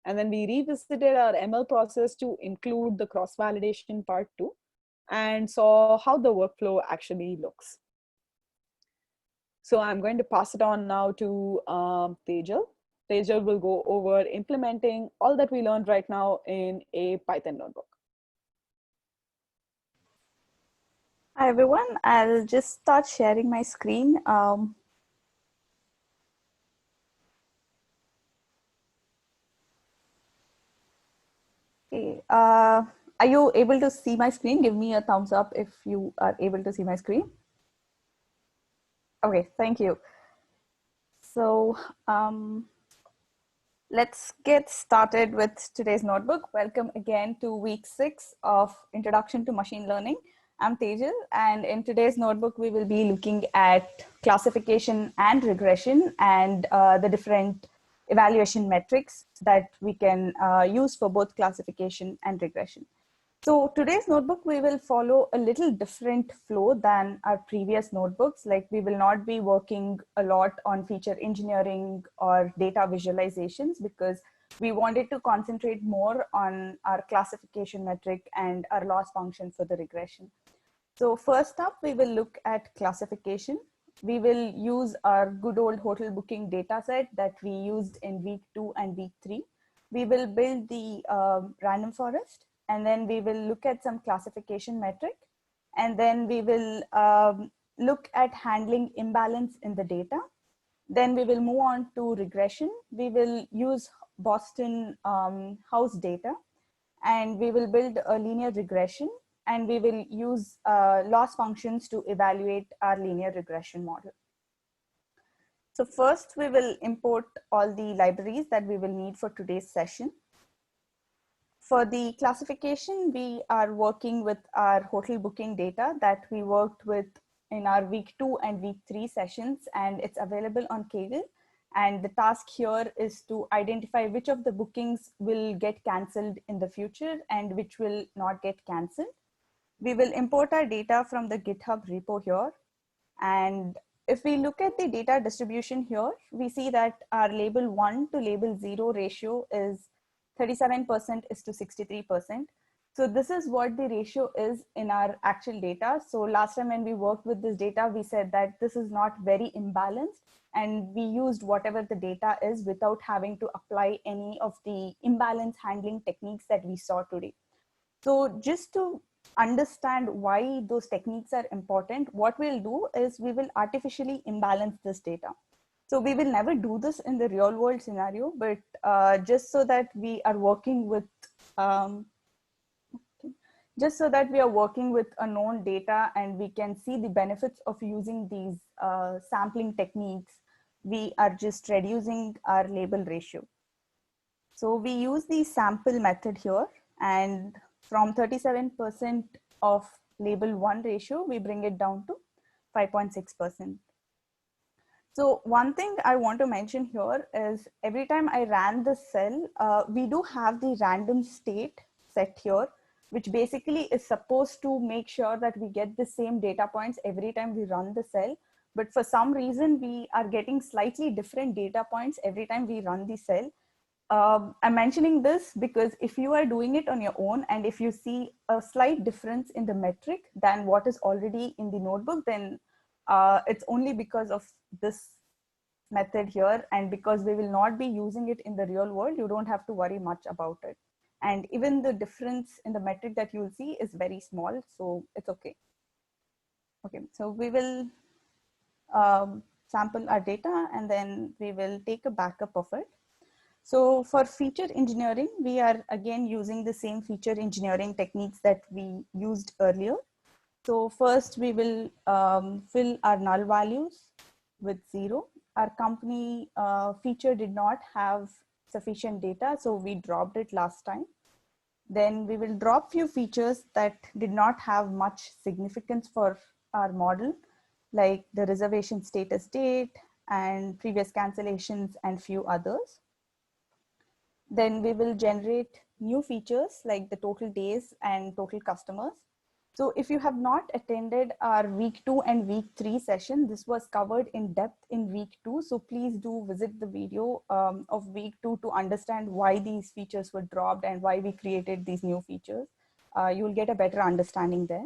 And then we revisited our ML process to include the cross-validation part too, and saw how the workflow actually looks. So I'm going to pass it on now to Tejal. Tejal will go over implementing all that we learned right now in a Python notebook. Hi, everyone. I'll just start sharing my screen. Okay. Are you able to see my screen? Give me a thumbs up if you are able to see my screen. Okay, thank you. So let's get started with today's notebook. Welcome again to week 6 of Introduction to Machine Learning. I'm Tejal, and in today's notebook, we will be looking at classification and regression and the different evaluation metrics that we can use for both classification and regression. So today's notebook, we will follow a little different flow than our previous notebooks. Like we will not be working a lot on feature engineering or data visualizations because we wanted to concentrate more on our classification metric and our loss function for the regression. So first up, we will look at classification. We will use our good old hotel booking data set that we used in week 2 and week 3. We will build the random forest, and then we will look at some classification metric. And then we will look at handling imbalance in the data. Then we will move on to regression. We will use Boston house data, and we will build a linear regression, and we will use loss functions to evaluate our linear regression model. So first, we will import all the libraries that we will need for today's session. For the classification, we are working with our hotel booking data that we worked with in our week 2 and week 3 sessions, and it's available on Kaggle. And the task here is to identify which of the bookings will get canceled in the future and which will not get canceled. We will import our data from the GitHub repo here. And if we look at the data distribution here, we see that our label 1 to label 0 ratio is 37% is to 63%. So this is what the ratio is in our actual data. So last time when we worked with this data, we said that this is not very imbalanced, and we used whatever the data is without having to apply any of the imbalance handling techniques that we saw today. So just to understand why those techniques are important, what we'll do is we will artificially imbalance this data. So we will never do this in the real world scenario, but just so that we are working with a known data and we can see the benefits of using these sampling techniques, we are just reducing our label ratio. So we use the sample method here, and from 37% of label 1 ratio, we bring it down to 5.6%. So one thing I want to mention here is every time I ran the cell, we do have the random state set here, which basically is supposed to make sure that we get the same data points every time we run the cell. But for some reason, we are getting slightly different data points every time we run the cell. I'm mentioning this because if you are doing it on your own and if you see a slight difference in the metric than what is already in the notebook, then it's only because of this method here, and because we will not be using it in the real world, you don't have to worry much about it. And even the difference in the metric that you'll see is very small, so it's okay. Okay, so we will sample our data and then we will take a backup of it. So for feature engineering, we are again using the same feature engineering techniques that we used earlier. So first we will fill our null values with 0. Our company feature did not have sufficient data, so we dropped it last time. Then we will drop few features that did not have much significance for our model, like the reservation status date and previous cancellations and few others. Then we will generate new features like the total days and total customers. So if you have not attended our week 2 and week 3 session, this was covered in depth in week 2. So please do visit the video of week 2 to understand why these features were dropped and why we created these new features. You'll get a better understanding there.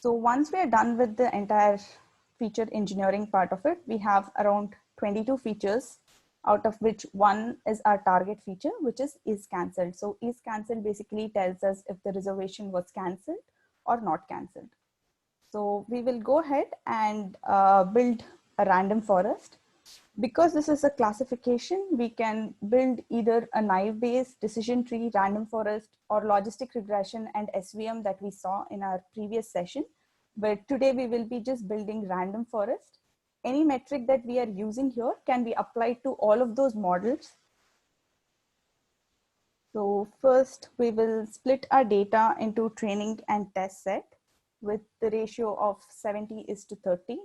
So once we are done with the entire feature engineering part of it, we have around 22 features, out of which one is our target feature, which is cancelled. So is cancelled basically tells us if the reservation was cancelled or not cancelled. So we will go ahead and build a random forest. Because this is a classification, we can build either a naive-based decision tree, random forest, or logistic regression and SVM that we saw in our previous session. But today we will be just building random forest. Any metric that we are using here can be applied to all of those models. So first we will split our data into training and test set. with the ratio of 70:30.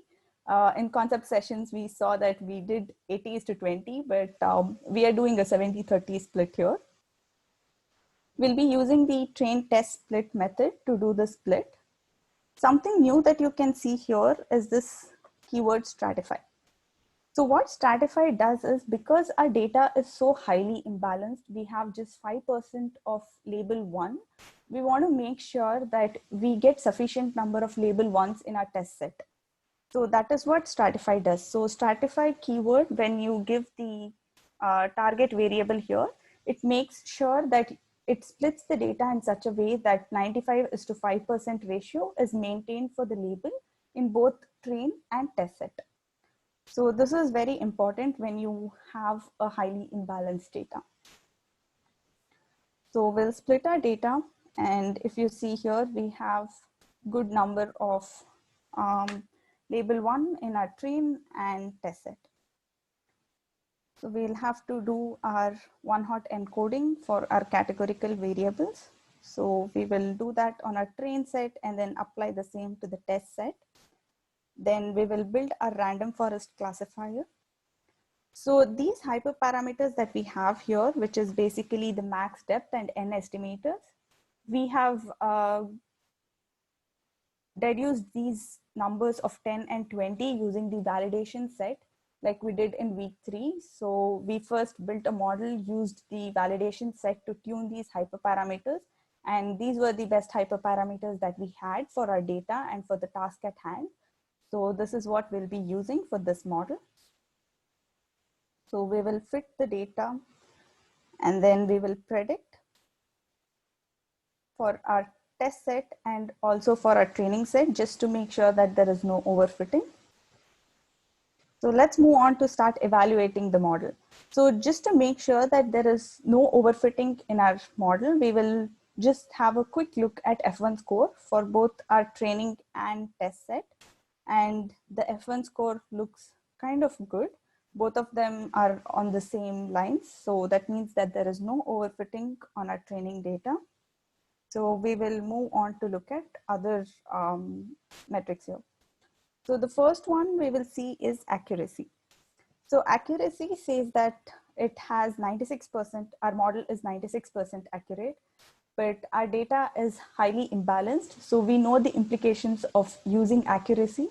In concept sessions, we saw that we did 80:20, but we are doing a 70:30 split here. We'll be using the train test split method to do the split. Something new that you can see here is this keyword stratify. So what stratify does is, because our data is so highly imbalanced, we have just 5% of label 1. We want to make sure that we get sufficient number of label 1s in our test set. So that is what stratify does. So stratify keyword, when you give the target variable here, it makes sure that it splits the data in such a way that 95:5% ratio is maintained for the label in both train and test set. So this is very important when you have a highly imbalanced data. So we'll split our data, and if you see here, we have good number of label 1 in our train and test set. So we'll have to do our one-hot encoding for our categorical variables. So we will do that on our train set and then apply the same to the test set. Then we will build a random forest classifier. So these hyperparameters that we have here, which is basically the max depth and n estimators, we have deduced these numbers of 10 and 20 using the validation set like we did in week 3. So we first built a model, used the validation set to tune these hyperparameters. And these were the best hyperparameters that we had for our data and for the task at hand. So this is what we'll be using for this model. So we will fit the data and then we will predict for our test set and also for our training set, just to make sure that there is no overfitting. So let's move on to start evaluating the model. So just to make sure that there is no overfitting in our model, we will just have a quick look at F1 score for both our training and test set. And the F1 score looks kind of good. Both of them are on the same lines. So that means that there is no overfitting on our training data. So we will move on to look at other metrics here. So the first one we will see is accuracy. So accuracy says that it has 96%, our model is 96% accurate, but our data is highly imbalanced. So we know the implications of using accuracy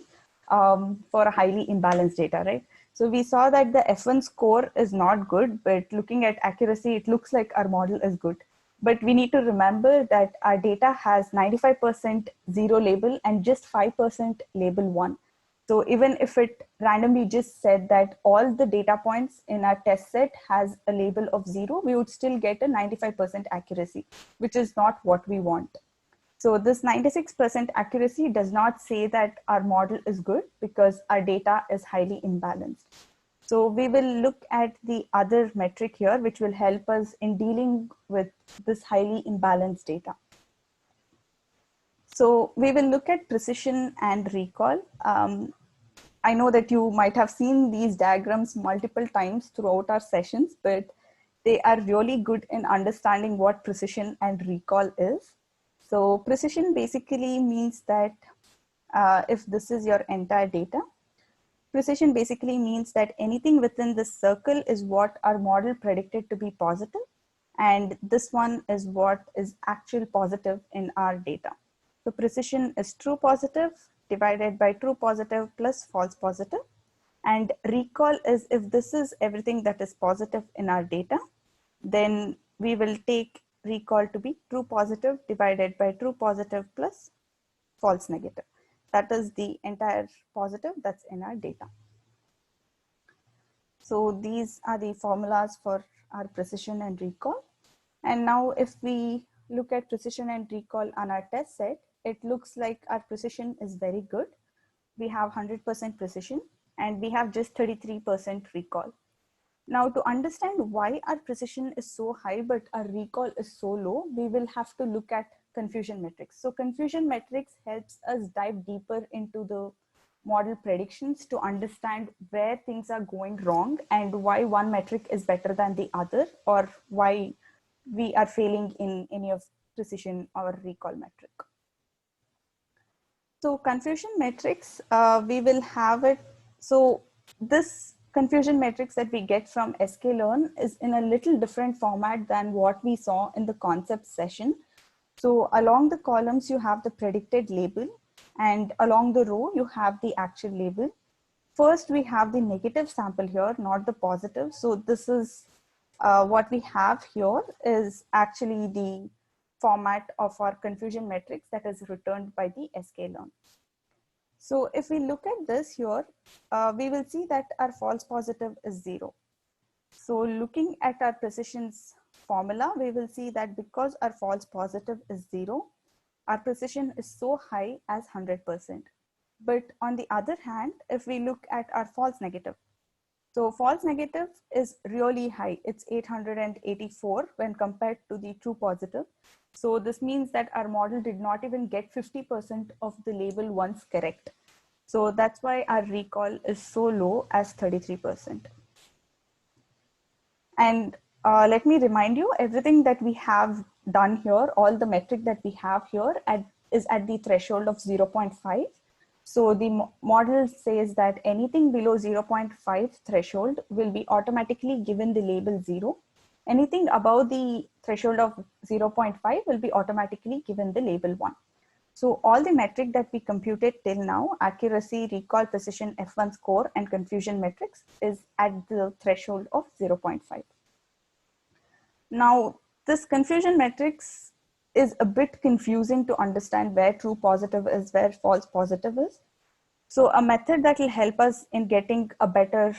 for a highly imbalanced data, right? So we saw that the F1 score is not good, but looking at accuracy, it looks like our model is good. But we need to remember that our data has 95% zero label and just 5% label 1. So even if it randomly just said that all the data points in our test set has a label of 0, we would still get a 95% accuracy, which is not what we want. So this 96% accuracy does not say that our model is good, because our data is highly imbalanced. So we will look at the other metric here, which will help us in dealing with this highly imbalanced data. So we will look at precision and recall. I know that you might have seen these diagrams multiple times throughout our sessions, but they are really good in understanding what precision and recall is. So precision basically means that if this is your entire data, precision basically means that anything within this circle is what our model predicted to be positive, and this one is what is actual positive in our data. So precision is true positive divided by true positive plus false positive. And recall is if this is everything that is positive in our data, then we will take recall to be true positive divided by true positive plus false negative. That is the entire positive that's in our data. So these are the formulas for our precision and recall. And now if we look at precision and recall on our test set, it looks like our precision is very good. We have 100% precision and we have just 33% recall. Now to understand why our precision is so high but our recall is so low, we will have to look at confusion metrics. So confusion metrics helps us dive deeper into the model predictions to understand where things are going wrong and why one metric is better than the other, or why we are failing in any of precision or recall metric. So confusion matrix, we will have it. So this confusion matrix that we get from sklearn is in a little different format than what we saw in the concept session. So along the columns, you have the predicted label, and along the row, you have the actual label. First, we have the negative sample here, not the positive. So this is what we have here is actually the format of our confusion matrix that is returned by the sklearn. So if we look at this here, we will see that our false positive is 0. So looking at our precision's formula, we will see that because our false positive is 0, our precision is so high as 100%. But on the other hand, if we look at our false negative, so false negative is really high. It's 884 when compared to the true positive. So this means that our model did not even get 50% of the label once correct. So that's why our recall is so low as 33%. And let me remind you, everything that we have done here, all the metric that we have here is at the threshold of 0.5. So the model says that anything below 0.5 threshold will be automatically given the label 0. Anything above the threshold of 0.5 will be automatically given the label 1. So all the metric that we computed till now, accuracy, recall, precision, F1 score, and confusion metrics, is at the threshold of 0.5. Now, this confusion matrix is a bit confusing to understand where true positive is, where false positive is. So a method that will help us in getting a better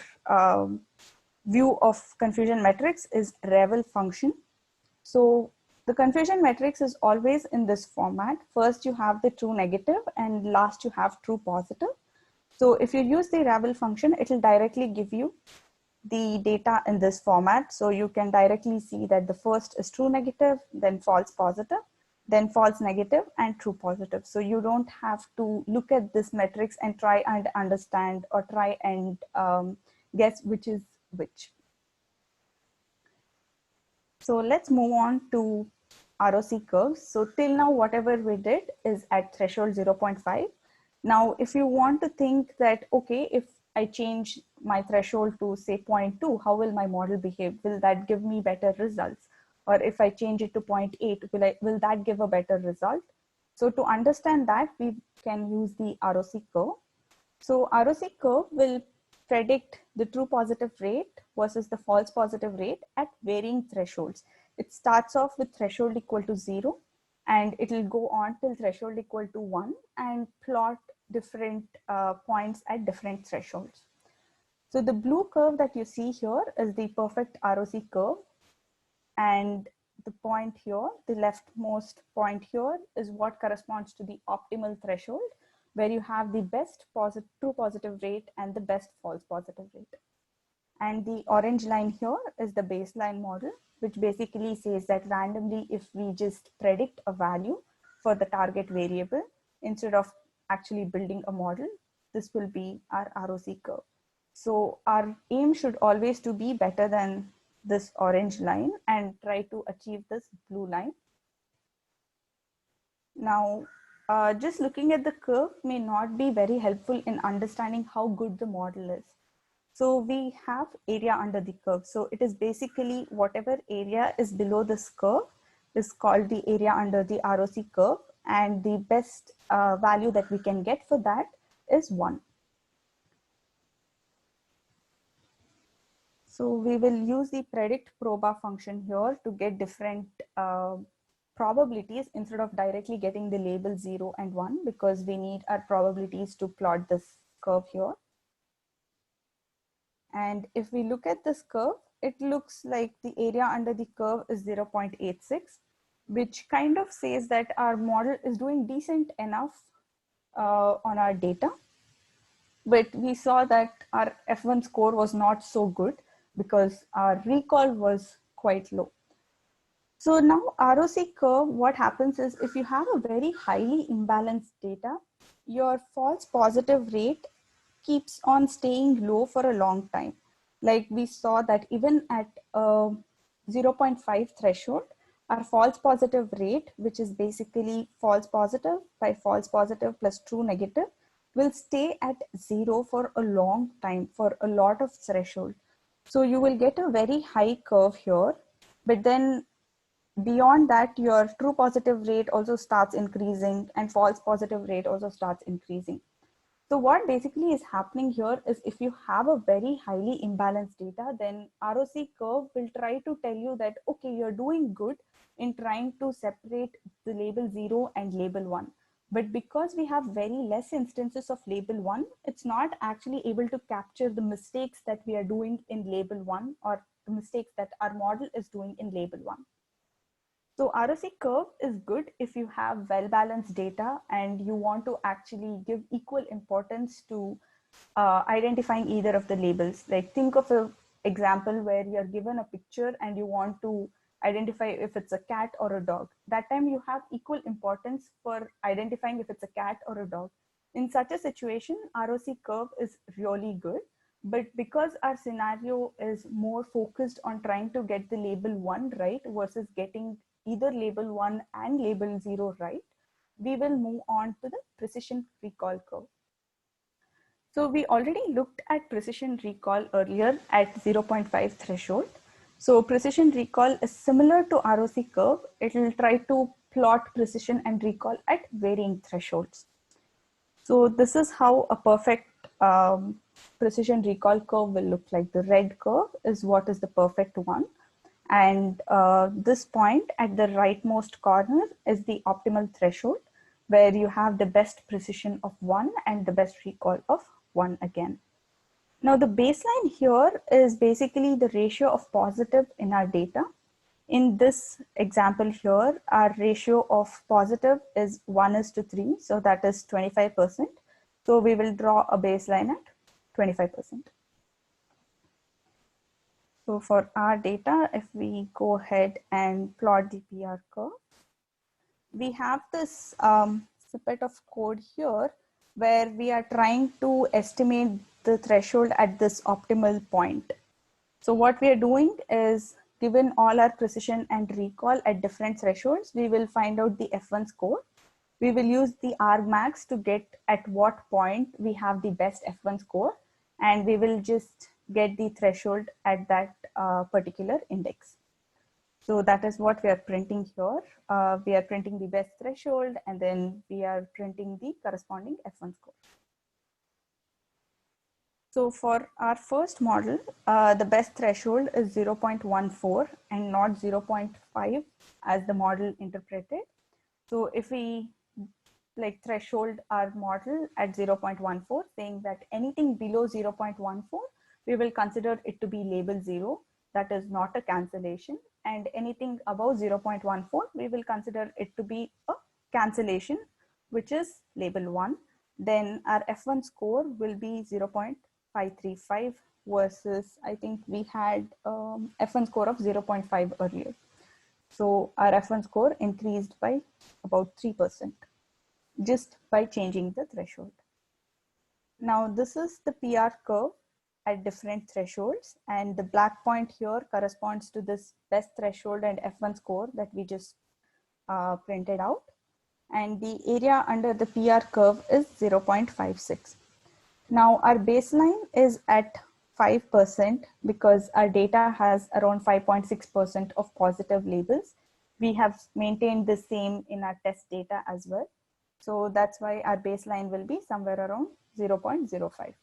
view of confusion matrix is Revel function. So the confusion matrix is always in this format. First you have the true negative and last you have true positive. So if you use the Revel function, it will directly give you the data in this format. So you can directly see that the first is true negative, then false positive, then false negative, and true positive. So you don't have to look at this matrix and try and understand or try and guess which is which. So let's move on to ROC curves. So till now, whatever we did is at threshold 0.5. Now, if you want to think that, okay, if I change my threshold to say 0.2, how will my model behave? Will that give me better results? Or if I change it to 0.8, will that give a better result? So to understand that, we can use the ROC curve. So ROC curve will predict the true positive rate versus the false positive rate at varying thresholds. It starts off with threshold equal to 0, and it will go on till threshold equal to 1 and plot different points at different thresholds. So the blue curve that you see here is the perfect ROC curve. And the point here, the leftmost point here, is what corresponds to the optimal threshold, where you have the best true positive rate and the best false positive rate. And the orange line here is the baseline model, which basically says that randomly, if we just predict a value for the target variable, instead of actually building a model, this will be our ROC curve. So our aim should always to be better than this orange line and try to achieve this blue line. Now, just looking at the curve may not be very helpful in understanding how good the model is. So we have area under the curve. So it is basically whatever area is below this curve is called the area under the ROC curve. And the best value that we can get for that is 1. So we will use the predict proba function here to get different probabilities instead of directly getting the label 0 and 1, because we need our probabilities to plot this curve here. And if we look at this curve, it looks like the area under the curve is 0.86, which kind of says that our model is doing decent enough on our data. But we saw that our F1 score was not so good because our recall was quite low. So now ROC curve, what happens is if you have a very highly imbalanced data, your false positive rate keeps on staying low for a long time. Like we saw that even at 0.5 threshold, Our false positive rate, which is basically false positive by false positive plus true negative, will stay at 0 for a long time, for a lot of threshold. So you will get a very high curve here, but then beyond that, your true positive rate also starts increasing and false positive rate also starts increasing. So what basically is happening here is if you have a very highly imbalanced data, then ROC curve will try to tell you that, okay, you're doing good in trying to separate the label 0 and label 1. But because we have very less instances of label 1, it's not actually able to capture the mistakes that we are doing in label 1 or the mistakes that our model is doing in label 1. So ROC curve is good if you have well-balanced data and you want to actually give equal importance to identifying either of the labels. Like think of an example where you're given a picture and you want to identify if it's a cat or a dog. That time you have equal importance for identifying if it's a cat or a dog. In such a situation, ROC curve is really good. But because our scenario is more focused on trying to get the label 1 right versus getting either label 1 and label 0 right, we will move on to the precision recall curve. So we already looked at precision recall earlier at 0.5 threshold. So precision recall is similar to ROC curve. It will try to plot precision and recall at varying thresholds. So this is how a perfect precision recall curve will look like. The red curve is what is the perfect one. And this point at the rightmost corner is the optimal threshold where you have the best precision of 1 and the best recall of 1 again. Now the baseline here is basically the ratio of positive in our data. In this example here, our ratio of positive is 1:3, so that is 25%. So we will draw a baseline at 25%. So for our data, if we go ahead and plot the PR curve, we have this snippet of code here where we are trying to estimate the threshold at this optimal point. So what we are doing is, given all our precision and recall at different thresholds, we will find out the F1 score. We will use the argmax to get at what point we have the best F1 score, and we will just get the threshold at that particular index. So that is what we are printing here. We are printing the best threshold, and then we are printing the corresponding F1 score. So for our first model, the best threshold is 0.14 and not 0.5 as the model interpreted. So if we like threshold our model at 0.14, saying that anything below 0.14, we will consider it to be label 0, that is not a cancellation. And anything above 0.14, we will consider it to be a cancellation, which is label 1. Then our F1 score will be 0.535 versus I think we had F1 score of 0.5 earlier. So our F1 score increased by about 3% just by changing the threshold. Now this is the PR curve at different thresholds, and the black point here corresponds to this best threshold and F1 score that we just printed out. And the area under the PR curve is 0.56. Now our baseline is at 5% because our data has around 5.6% of positive labels. We have maintained the same in our test data as well. So that's why our baseline will be somewhere around 0.05.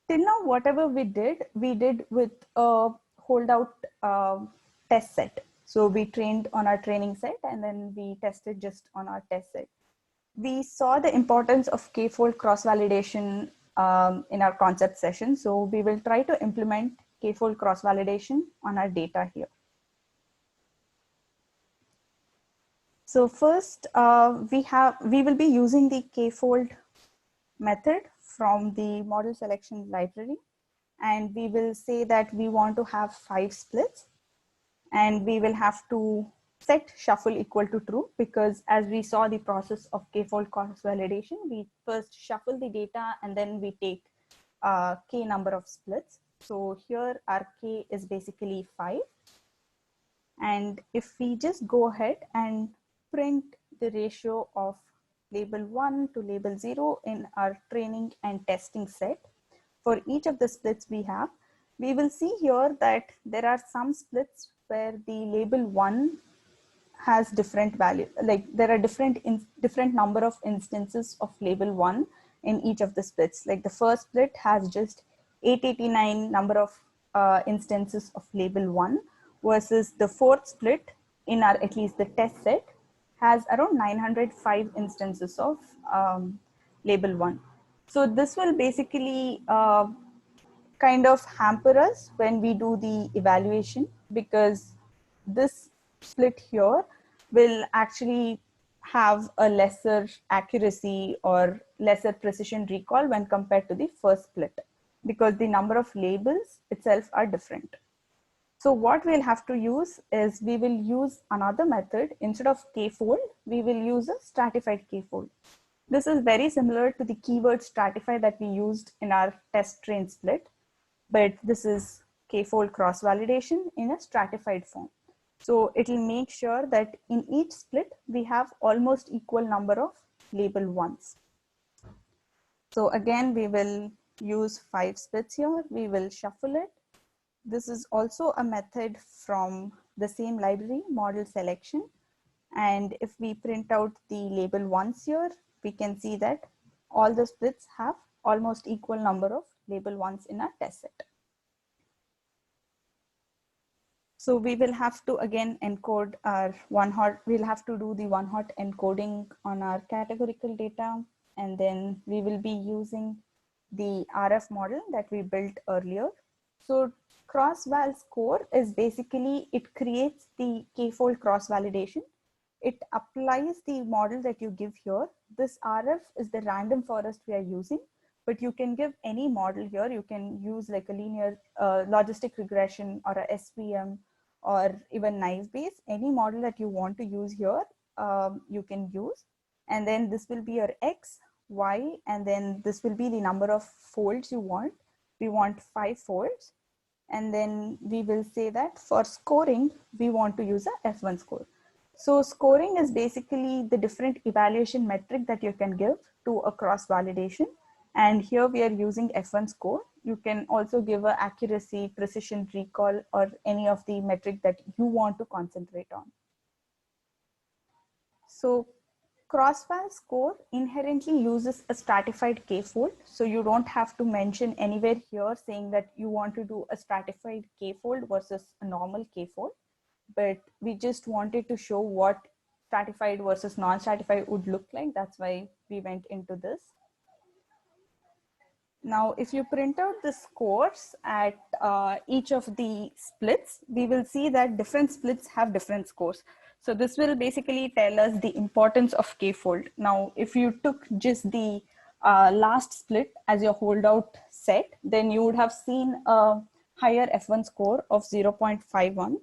Till now, whatever we did with a holdout test set. So we trained on our training set and then we tested just on our test set. We saw the importance of k-fold cross-validation in our concept session. So we will try to implement k-fold cross-validation on our data here. So first, we will be using the k-fold method from the model selection library. And we will say that we want to have 5 splits. And we will have to set shuffle equal to true because as we saw the process of k-fold cross-validation, we first shuffle the data and then we take k number of splits. So here our K is basically 5. And if we just go ahead and print the ratio of label 1 to label 0 in our training and testing set, for each of the splits we have, we will see here that there are some splits where the label 1 has different value, like there are different number of instances of label 1 in each of the splits. Like the first split has just 889 number of instances of label 1, versus the fourth split in our at least the test set has around 905 instances of label 1. So this will basically kind of hamper us when we do the evaluation, because this split here will actually have a lesser accuracy or lesser precision recall when compared to the first split, because the number of labels itself are different. So what we'll have to use is we will use another method. Instead of k-fold, we will use a stratified k-fold. This is very similar to the keyword stratify that we used in our test train split, but this is k-fold cross-validation in a stratified form. So it will make sure that in each split, we have almost equal number of label ones. So again, we will use 5 splits here. We will shuffle it. This is also a method from the same library, model selection. And if we print out the label ones here, we can see that all the splits have almost equal number of label ones in our test set. So we will have to again encode our one-hot, we'll have to do the one-hot encoding on our categorical data, and then we will be using the RF model that we built earlier. So cross-val score is basically, it creates the k-fold cross-validation. It applies the model that you give here. This RF is the random forest we are using, but you can give any model here. You can use like a linear logistic regression or a SVM or even naive Bayes. Any model that you want to use here, you can use. And then this will be your X, Y, and then this will be the number of folds you want. We want 5 folds. And then we will say that for scoring, we want to use a F1 score. So scoring is basically the different evaluation metric that you can give to a cross validation. And here we are using F1 score. You can also give a accuracy, precision, recall, or any of the metric that you want to concentrate on. So cross-val score inherently uses a stratified k-fold. So you don't have to mention anywhere here saying that you want to do a stratified k-fold versus a normal k-fold, but we just wanted to show what stratified versus non-stratified would look like. That's why we went into this. Now, if you print out the scores at each of the splits, we will see that different splits have different scores. So this will basically tell us the importance of k-fold. Now, if you took just the last split as your holdout set, then you would have seen a higher F1 score of 0.51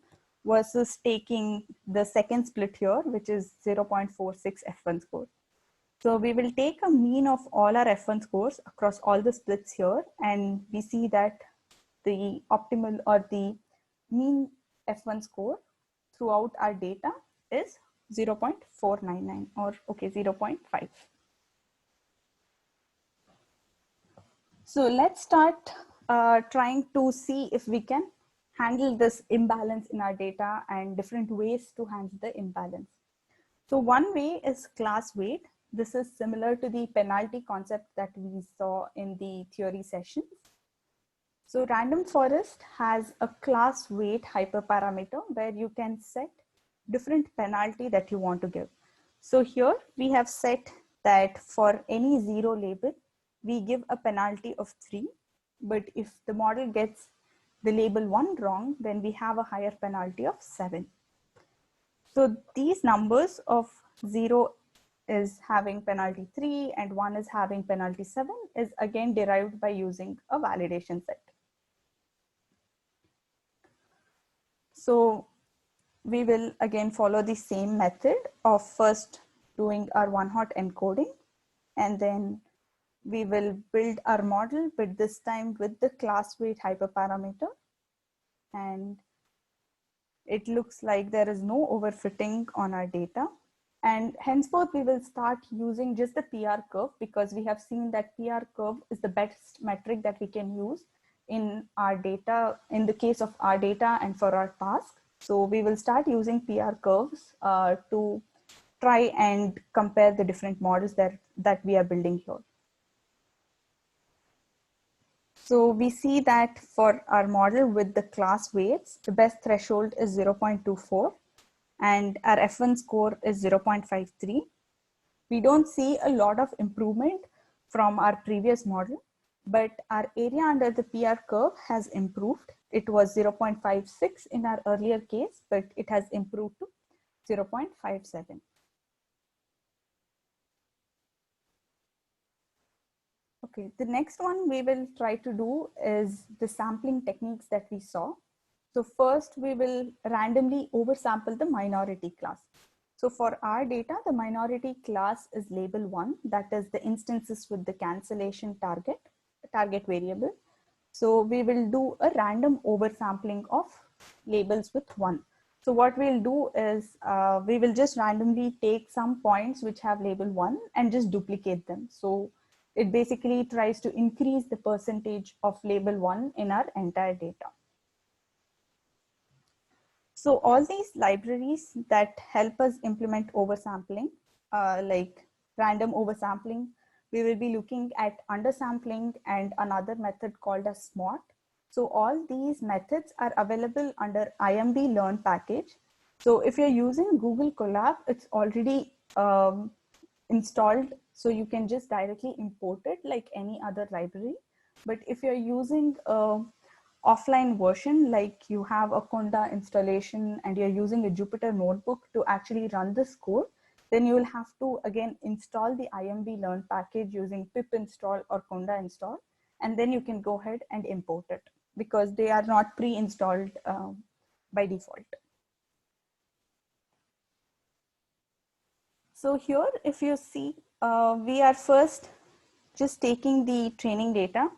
versus taking the second split here, which is 0.46 F1 score. So we will take a mean of all our F1 scores across all the splits here, and we see that the optimal or the mean F1 score throughout our data is 0.499 or 0.5. So let's start trying to see if we can handle this imbalance in our data and different ways to handle the imbalance. So one way is class weight. This is similar to the penalty concept that we saw in the theory sessions. So random forest has a class weight hyperparameter where you can set different penalty that you want to give. So here we have set that for any 0 label, we give a penalty of 3. But if the model gets the label 1 wrong, then we have a higher penalty of 7. So these numbers of 0 is having penalty 3 and 1 is having penalty 7 is again derived by using a validation set. So we will again follow the same method of first doing our one-hot encoding and then We will build our model, but this time with the class weight hyperparameter. And it looks like there is no overfitting on our data. And henceforth, we will start using just the PR curve, because we have seen that PR curve is the best metric that we can use in our data, in the case of our data and for our task. So we will start using PR curves to try and compare the different models that we are building here. So we see that for our model with the class weights, the best threshold is 0.24 and our F1 score is 0.53. We don't see a lot of improvement from our previous model, but our area under the PR curve has improved. It was 0.56 in our earlier case, but it has improved to 0.57. Okay, the next one we will try to do is the sampling techniques that we saw. So first we will randomly oversample the minority class. So for our data, the minority class is label 1, that is the instances with the cancellation target variable. So we will do a random oversampling of labels with 1. So what we'll do is we will just randomly take some points which have label 1 and just duplicate them. So it basically tries to increase the percentage of label 1 in our entire data. So all these libraries that help us implement oversampling, like random oversampling, we will be looking at undersampling and another method called as SMART. So all these methods are available under IMD Learn package. So if you're using Google Colab, it's already installed, so you can just directly import it like any other library. But if you're using offline version, like you have a Conda installation and you're using a Jupyter notebook to actually run this code, then you will have to again install the IMD Learn package using pip install or Conda install, and then you can go ahead and import it because they are not pre-installed by default. So here, if you see, we are first just taking the training data.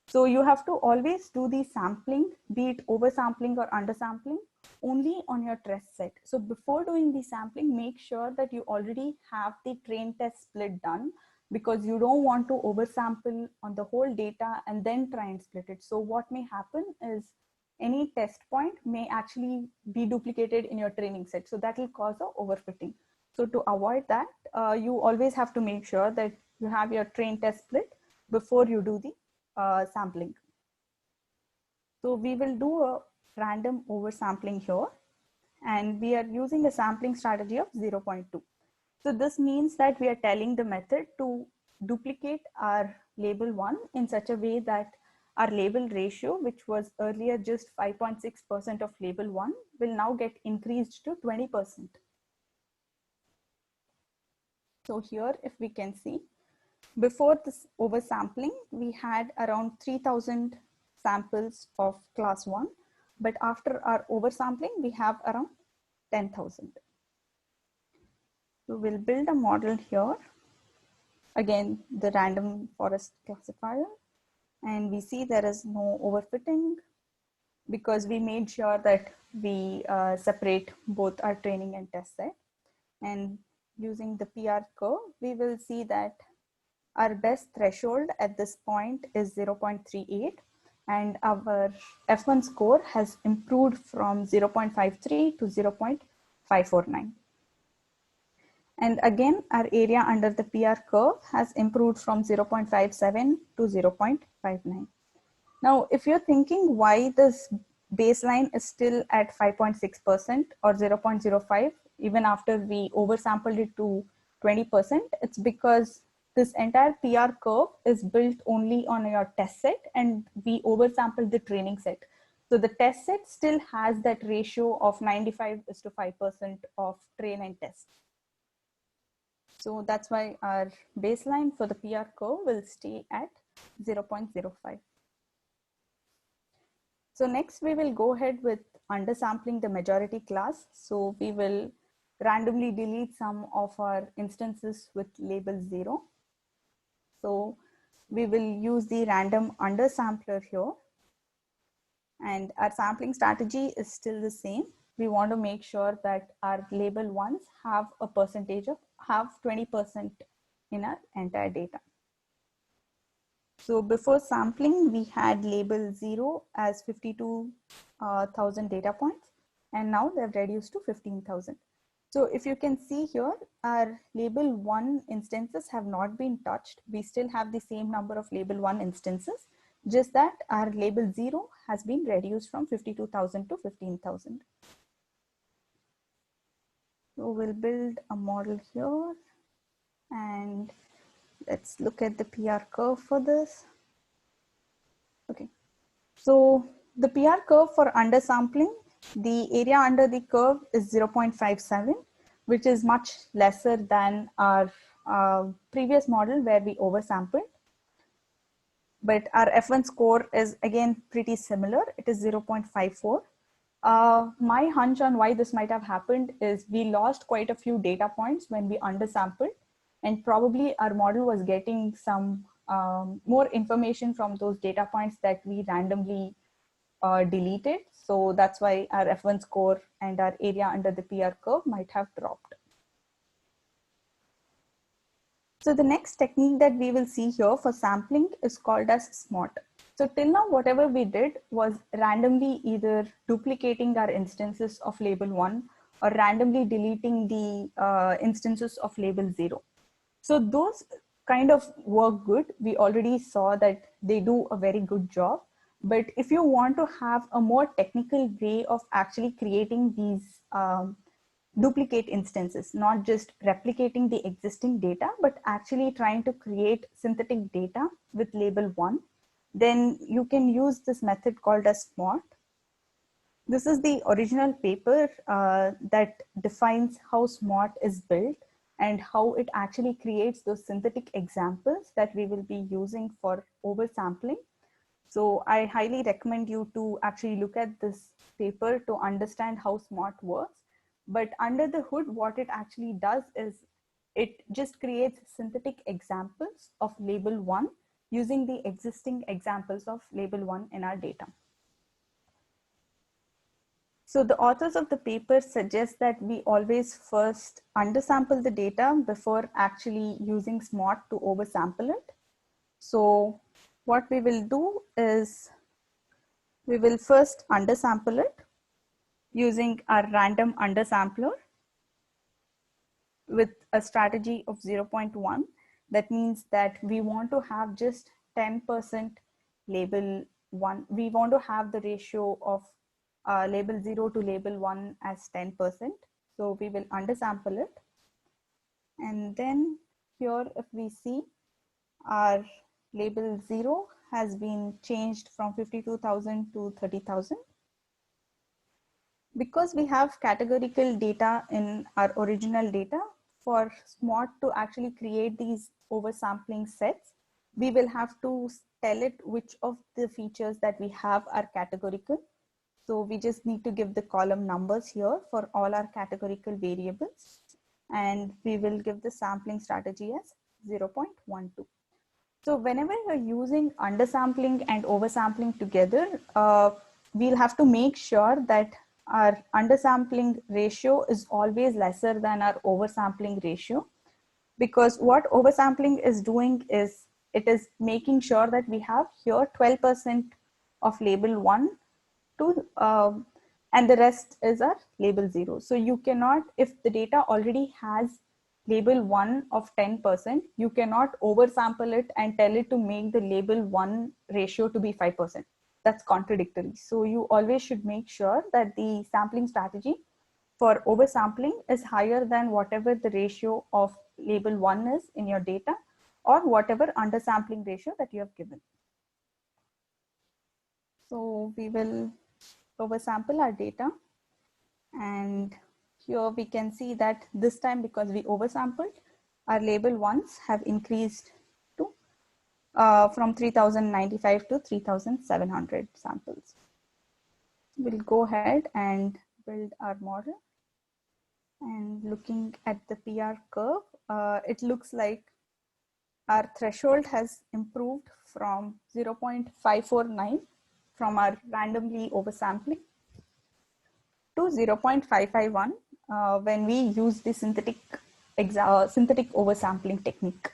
So you have to always do the sampling, be it oversampling or undersampling, only on your test set. So before doing the sampling, make sure that you already have the train test split done, because you don't want to oversample on the whole data and then try and split it. So what may happen is any test point may actually be duplicated in your training set. So that will cause a overfitting. So to avoid that, you always have to make sure that you have your train test split before you do the sampling. So we will do a random oversampling here, and we are using a sampling strategy of 0.2. So this means that we are telling the method to duplicate our label 1 in such a way that our label ratio, which was earlier just 5.6% of label 1, will now get increased to 20%. So here, if we can see, before this oversampling, we had around 3,000 samples of class 1, but after our oversampling, we have around 10,000. So we'll build a model here. Again, the random forest classifier, and we see there is no overfitting because we made sure that we separate both our training and test set. And using the PR curve, we will see that our best threshold at this point is 0.38, and our F1 score has improved from 0.53 to 0.549. And again, our area under the PR curve has improved from 0.57 to 0.59. Now, if you're thinking why this baseline is still at 5.6% or 0.05, even after we oversampled it to 20%, it's because this entire PR curve is built only on your test set and we oversampled the training set. So the test set still has that ratio of 95:5% of train and test. So that's why our baseline for the PR curve will stay at 0.05. So next we will go ahead with undersampling the majority class. So we will randomly delete some of our instances with label 0. So we will use the random undersampler here. And our sampling strategy is still the same. We want to make sure that our label ones have a percentage of, have 20% in our entire data. So before sampling, we had label 0 as 52,000 data points, and now they've reduced to 15,000. So if you can see here, our label 1 instances have not been touched. We still have the same number of label 1 instances, just that our label 0 has been reduced from 52,000 to 15,000. So we'll build a model here, and let's look at the PR curve for this. Okay, so the PR curve for undersampling, the area under the curve is 0.57, which is much lesser than our previous model where we oversampled. But our F1 score is again pretty similar. It is 0.54. My hunch on why this might have happened is we lost quite a few data points when we undersampled, and probably our model was getting some more information from those data points that we randomly deleted. So that's why our F1 score and our area under the PR curve might have dropped. So the next technique that we will see here for sampling is called as SMOT. So till now, whatever we did was randomly either duplicating our instances of label 1 or randomly deleting the instances of label 0. So those kind of work good. We already saw that they do a very good job. But if you want to have a more technical way of actually creating these duplicate instances, not just replicating the existing data, but actually trying to create synthetic data with label 1, then you can use this method called as SMOT. This is the original paper that defines how SMOT is built and how it actually creates those synthetic examples that we will be using for oversampling. So I highly recommend you to actually look at this paper to understand how SMOT works. But under the hood, what it actually does is it just creates synthetic examples of label 1 using the existing examples of label 1 in our data. So the authors of the paper suggest that we always first undersample the data before actually using SMOT to oversample it. So what we will do is we will first undersample it using our random undersampler with a strategy of 0.1. That means that we want to have just 10% label 1. We want to have the ratio of label 0 to label 1 as 10%. So we will undersample it. And then here, if we see, our label 0 has been changed from 52,000 to 30,000. Because we have categorical data in our original data, for SMOT to actually create these oversampling sets, we will have to tell it which of the features that we have are categorical. So we just need to give the column numbers here for all our categorical variables. And we will give the sampling strategy as 0.12. So whenever you're using undersampling and oversampling together, we'll have to make sure that our undersampling ratio is always lesser than our oversampling ratio, because what oversampling is doing is it is making sure that we have here 12% of label 1 to and the rest is our label 0. So you cannot, if the data already has label 1 of 10%, you cannot oversample it and tell it to make the label 1 ratio to be 5%. That's contradictory. So you always should make sure that the sampling strategy for oversampling is higher than whatever the ratio of label 1 is in your data, or whatever undersampling ratio that you have given. So we will oversample our data, and here we can see that this time, because we oversampled, our label 1s have increased to from 3095 to 3700 samples. We'll go ahead and build our model. And looking at the PR curve, it looks like our threshold has improved from 0.549 from our randomly oversampling to 0.551 when we use the synthetic oversampling technique.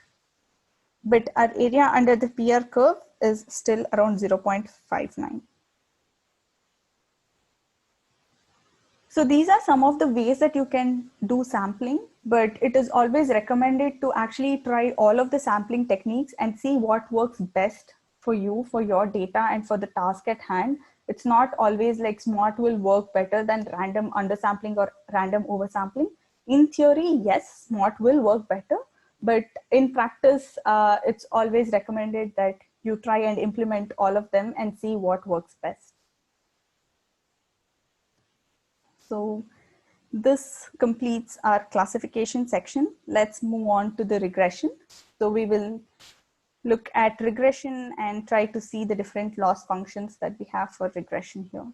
But our area under the PR curve is still around 0.59. So these are some of the ways that you can do sampling, but it is always recommended to actually try all of the sampling techniques and see what works best for you, for your data, and for the task at hand. It's not always like SMART will work better than random undersampling or random oversampling. In theory, yes, SMART will work better, but in practice, it's always recommended that you try and implement all of them and see what works best. So this completes our classification section. Let's move on to the regression. So we will look at regression and try to see the different loss functions that we have for regression here.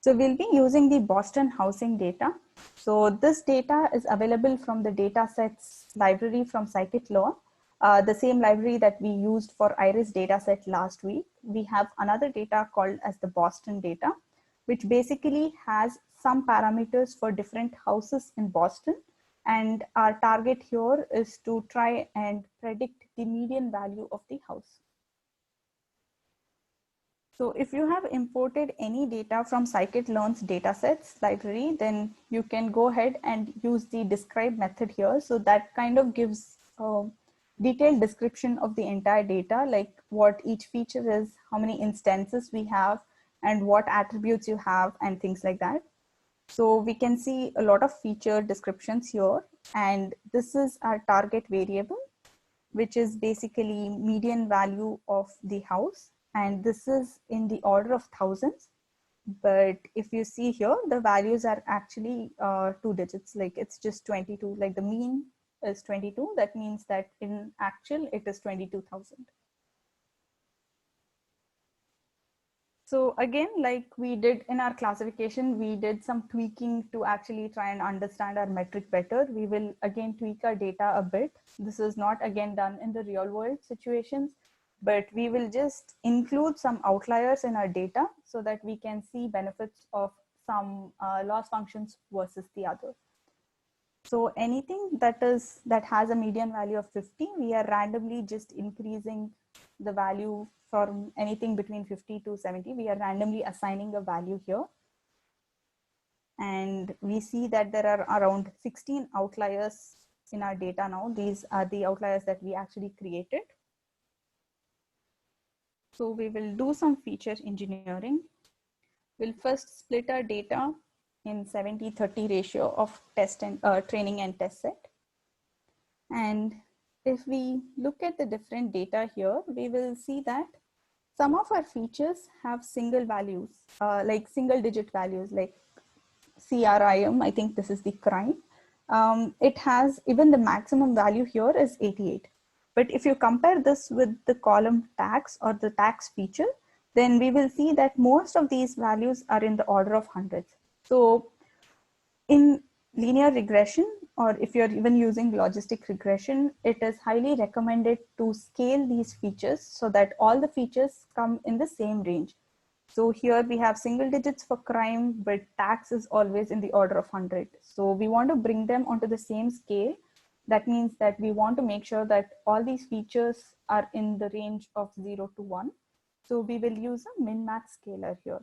So we'll be using the Boston housing data. So this data is available from the datasets library from scikit-learn, the same library that we used for IRIS dataset last week. We have another data called as the Boston data, which basically has some parameters for different houses in Boston. And our target here is to try and predict the median value of the house. So if you have imported any data from scikit-learn's datasets library, then you can go ahead and use the describe method here. So that kind of gives a detailed description of the entire data, like what each feature is, how many instances we have, and what attributes you have, and things like that. So we can see a lot of feature descriptions here, and this is our target variable, which is basically median value of the house. And this is in the order of thousands. But if you see here, the values are actually 2 digits, like it's just 22, like the mean is 22. That means that in actual, it is 22,000. So again, like we did in our classification, we did some tweaking to actually try and understand our metric better. We will again tweak our data a bit. This is not again done in the real world situations, but we will just include some outliers in our data so that we can see benefits of some loss functions versus the other. So anything that has a median value of 50, we are randomly just increasing the value from anything between 50 to 70. We are randomly assigning a value here. And we see that there are around 16 outliers in our data now. These are the outliers that we actually created. So we will do some feature engineering. We'll first split our data in 70-30 ratio of test and training and test set. And if we look at the different data here, we will see that some of our features have single values, like single digit values, like CRIM, I think this is the crime. It has even the maximum value here is 88. But if you compare this with the column tax or the tax feature, then we will see that most of these values are in the order of hundreds. So in linear regression, or if you're even using logistic regression, it is highly recommended to scale these features so that all the features come in the same range. So here we have single digits for crime, but tax is always in the order of 100. So we want to bring them onto the same scale. That means that we want to make sure that all these features are in the range of 0 to 1. So we will use a min-max scaler here.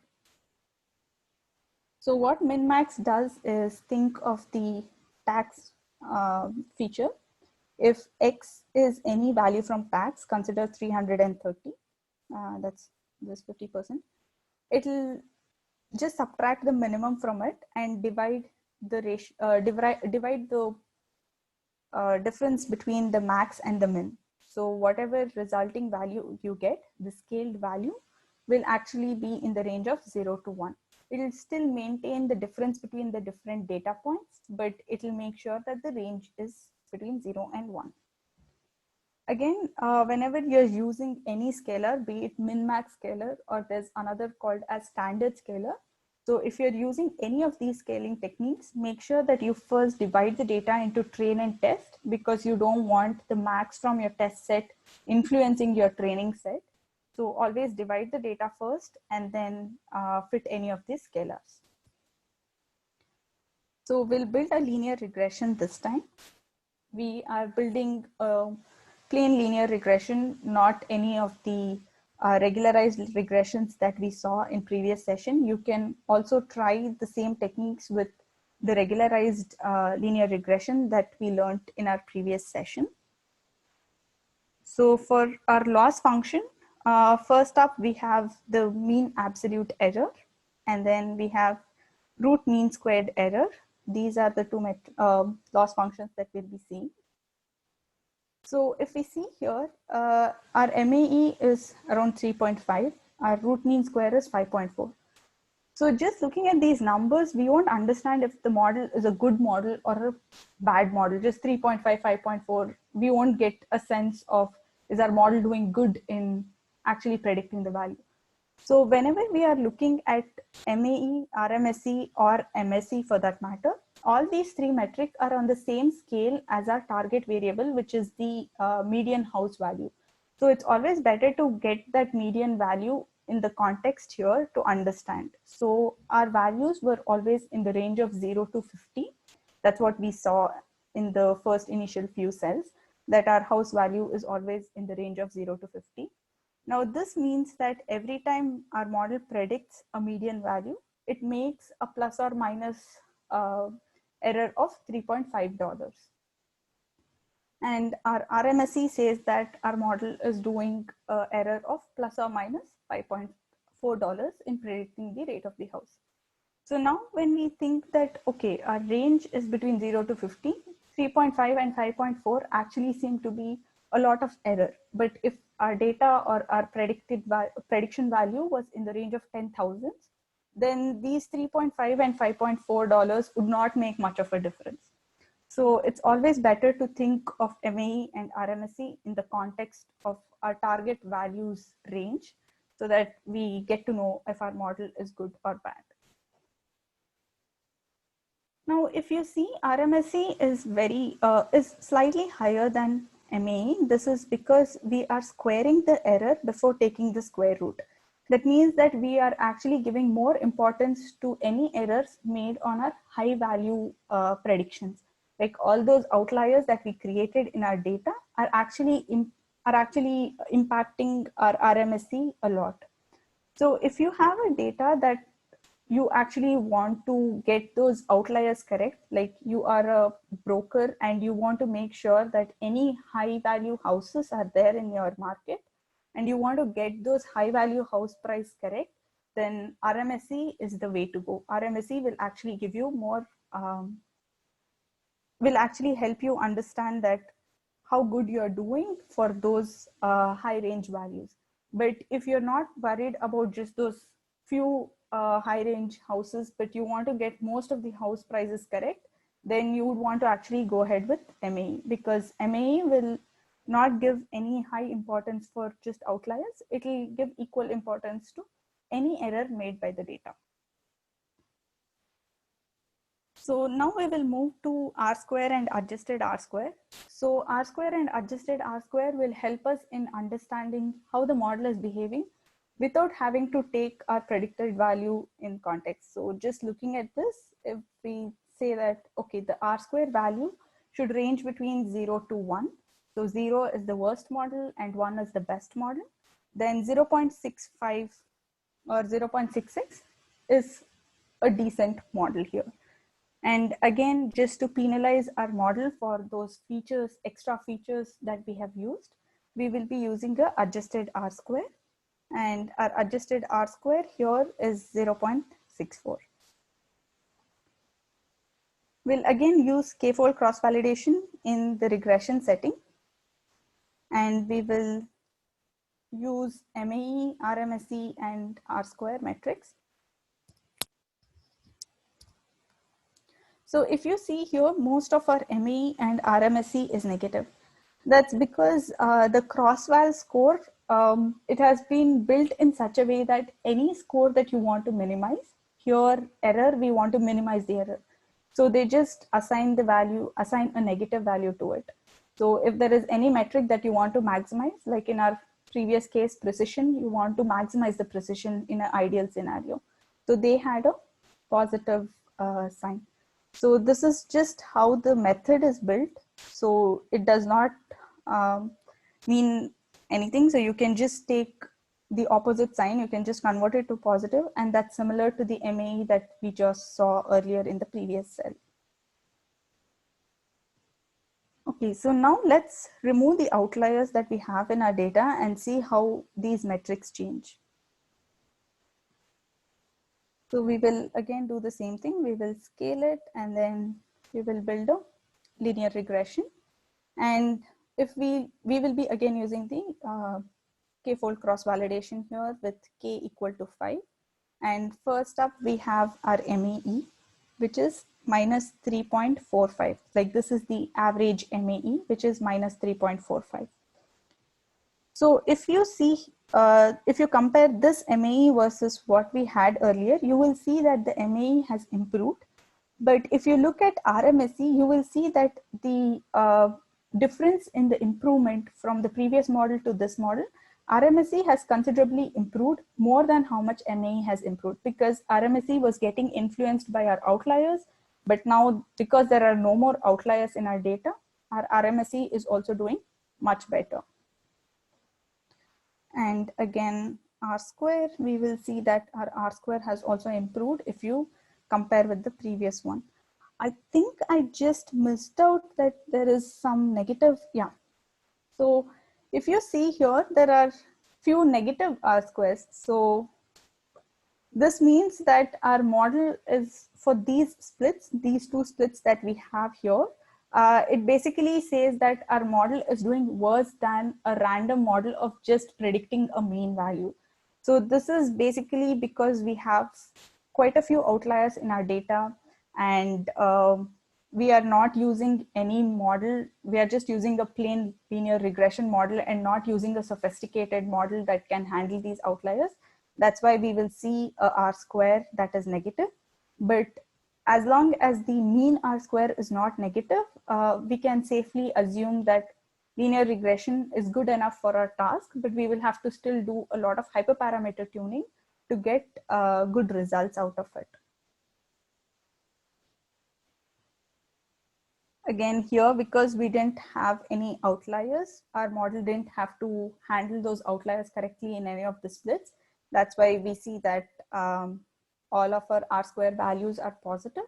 So what min-max does is think of the tax feature. If X is any value from tax, consider 330, that's just 50%. It'll just subtract the minimum from it and divide the ratio, divide the difference between the max and the min. So whatever resulting value you get, the scaled value will actually be in the range of 0 to 1. It will still maintain the difference between the different data points, but it will make sure that the range is between 0 and 1. Again, whenever you're using any scalar, be it min-max scalar or there's another called as standard scalar, So if you're using any of these scaling techniques, make sure that you first divide the data into train and test, because you don't want the max from your test set influencing your training set. So always divide the data first and then fit any of these scalars. So we'll build a linear regression this time. We are building a plain linear regression, not any of the regularized regressions that we saw in previous session. You can also try the same techniques with the regularized linear regression that we learned in our previous session. So for our loss function, first up, we have the mean absolute error, and then we have root mean squared error. These are the two loss functions that we'll be seeing. So if we see here, our MAE is around 3.5, our root mean square is 5.4. So just looking at these numbers, we won't understand if the model is a good model or a bad model. Just 3.5, 5.4, we won't get a sense of, is our model doing good in actually predicting the value. So whenever we are looking at MAE, RMSE, or MSE for that matter, all these three metrics are on the same scale as our target variable, which is the median house value. So it's always better to get that median value in the context here to understand. So our values were always in the range of 0 to 50. That's what we saw in the first initial few cells, that our house value is always in the range of 0 to 50. Now this means that every time our model predicts a median value, it makes a plus or minus error of $3.5. And our RMSE says that our model is doing an error of plus or minus $5.4 in predicting the rate of the house. So now when we think that, okay, our range is between 0 to 50, 3.5 and 5.4 actually seem to be a lot of error. But if our data or our prediction value was in the range of 10,000, then these 3.5 and $5.4 would not make much of a difference. So it's always better to think of MAE and RMSE in the context of our target values range, so that we get to know if our model is good or bad. Now, if you see, RMSE is slightly higher than MAE. This is because we are squaring the error before taking the square root. That means that we are actually giving more importance to any errors made on our high value predictions. Like all those outliers that we created in our data are actually impacting our RMSE a lot. So if you have a data that you actually want to get those outliers correct, like you are a broker and you want to make sure that any high value houses are there in your market, and you want to get those high value house price correct, then RMSE is the way to go. RMSE will actually give you more, will actually help you understand that how good you're doing for those high range values. But if you're not worried about just those few high range houses, but you want to get most of the house prices correct, then you would want to actually go ahead with MAE, because MAE will not give any high importance for just outliers. It will give equal importance to any error made by the data. So now we will move to R square and adjusted R square. So R square and adjusted R square will help us in understanding how the model is behaving without having to take our predicted value in context. So just looking at this, if we say that, okay, the R square value should range between 0 to 1. So 0 is the worst model and 1 is the best model. Then 0.65 or 0.66 is a decent model here. And again, just to penalize our model for those features, extra features that we have used, we will be using the adjusted R square. And our adjusted R square here is 0.64. We'll again use k-fold cross-validation in the regression setting. And we will use MAE, RMSE, and R square metrics. So if you see here, most of our MAE and RMSE is negative. That's because the cross-val score, it has been built in such a way that any score that you want to minimize, here error, we want to minimize the error. So they just assign a negative value to it. So if there is any metric that you want to maximize, like in our previous case, precision, you want to maximize the precision in an ideal scenario. So they had a positive sign. So this is just how the method is built. So it does not mean anything. So you can just take the opposite sign, you can just convert it to positive, and that's similar to the MAE that we just saw earlier in the previous cell. Okay, so now let's remove the outliers that we have in our data and see how these metrics change. So we will again do the same thing. We will scale it and then we will build a linear regression. And if we will be again using the k-fold cross validation here with k equal to 5. And first up, we have our MAE, which is minus 3.45. Like this is the average MAE, which is minus 3.45. So if you see, if you compare this MAE versus what we had earlier, you will see that the MAE has improved. But if you look at RMSE, you will see that the difference in the improvement from the previous model to this model, RMSE has considerably improved more than how much MAE has improved, because RMSE was getting influenced by our outliers. But now, because there are no more outliers in our data, our RMSE is also doing much better. And again, R square, we will see that our R square has also improved if you compare with the previous one. I think I just missed out that there is some negative. Yeah. So if you see here, there are few negative R squares. So this means that our model is for these splits, these two splits that we have here. It basically says that our model is doing worse than a random model of just predicting a mean value. So this is basically because we have quite a few outliers in our data, and we are not using any model. We are just using a plain linear regression model and not using a sophisticated model that can handle these outliers. That's why we will see a R square that is negative. But as long as the mean R square is not negative, we can safely assume that linear regression is good enough for our task, but we will have to still do a lot of hyperparameter tuning to get good results out of it. Again, here, because we didn't have any outliers, our model didn't have to handle those outliers correctly in any of the splits. That's why we see that all of our R square values are positive,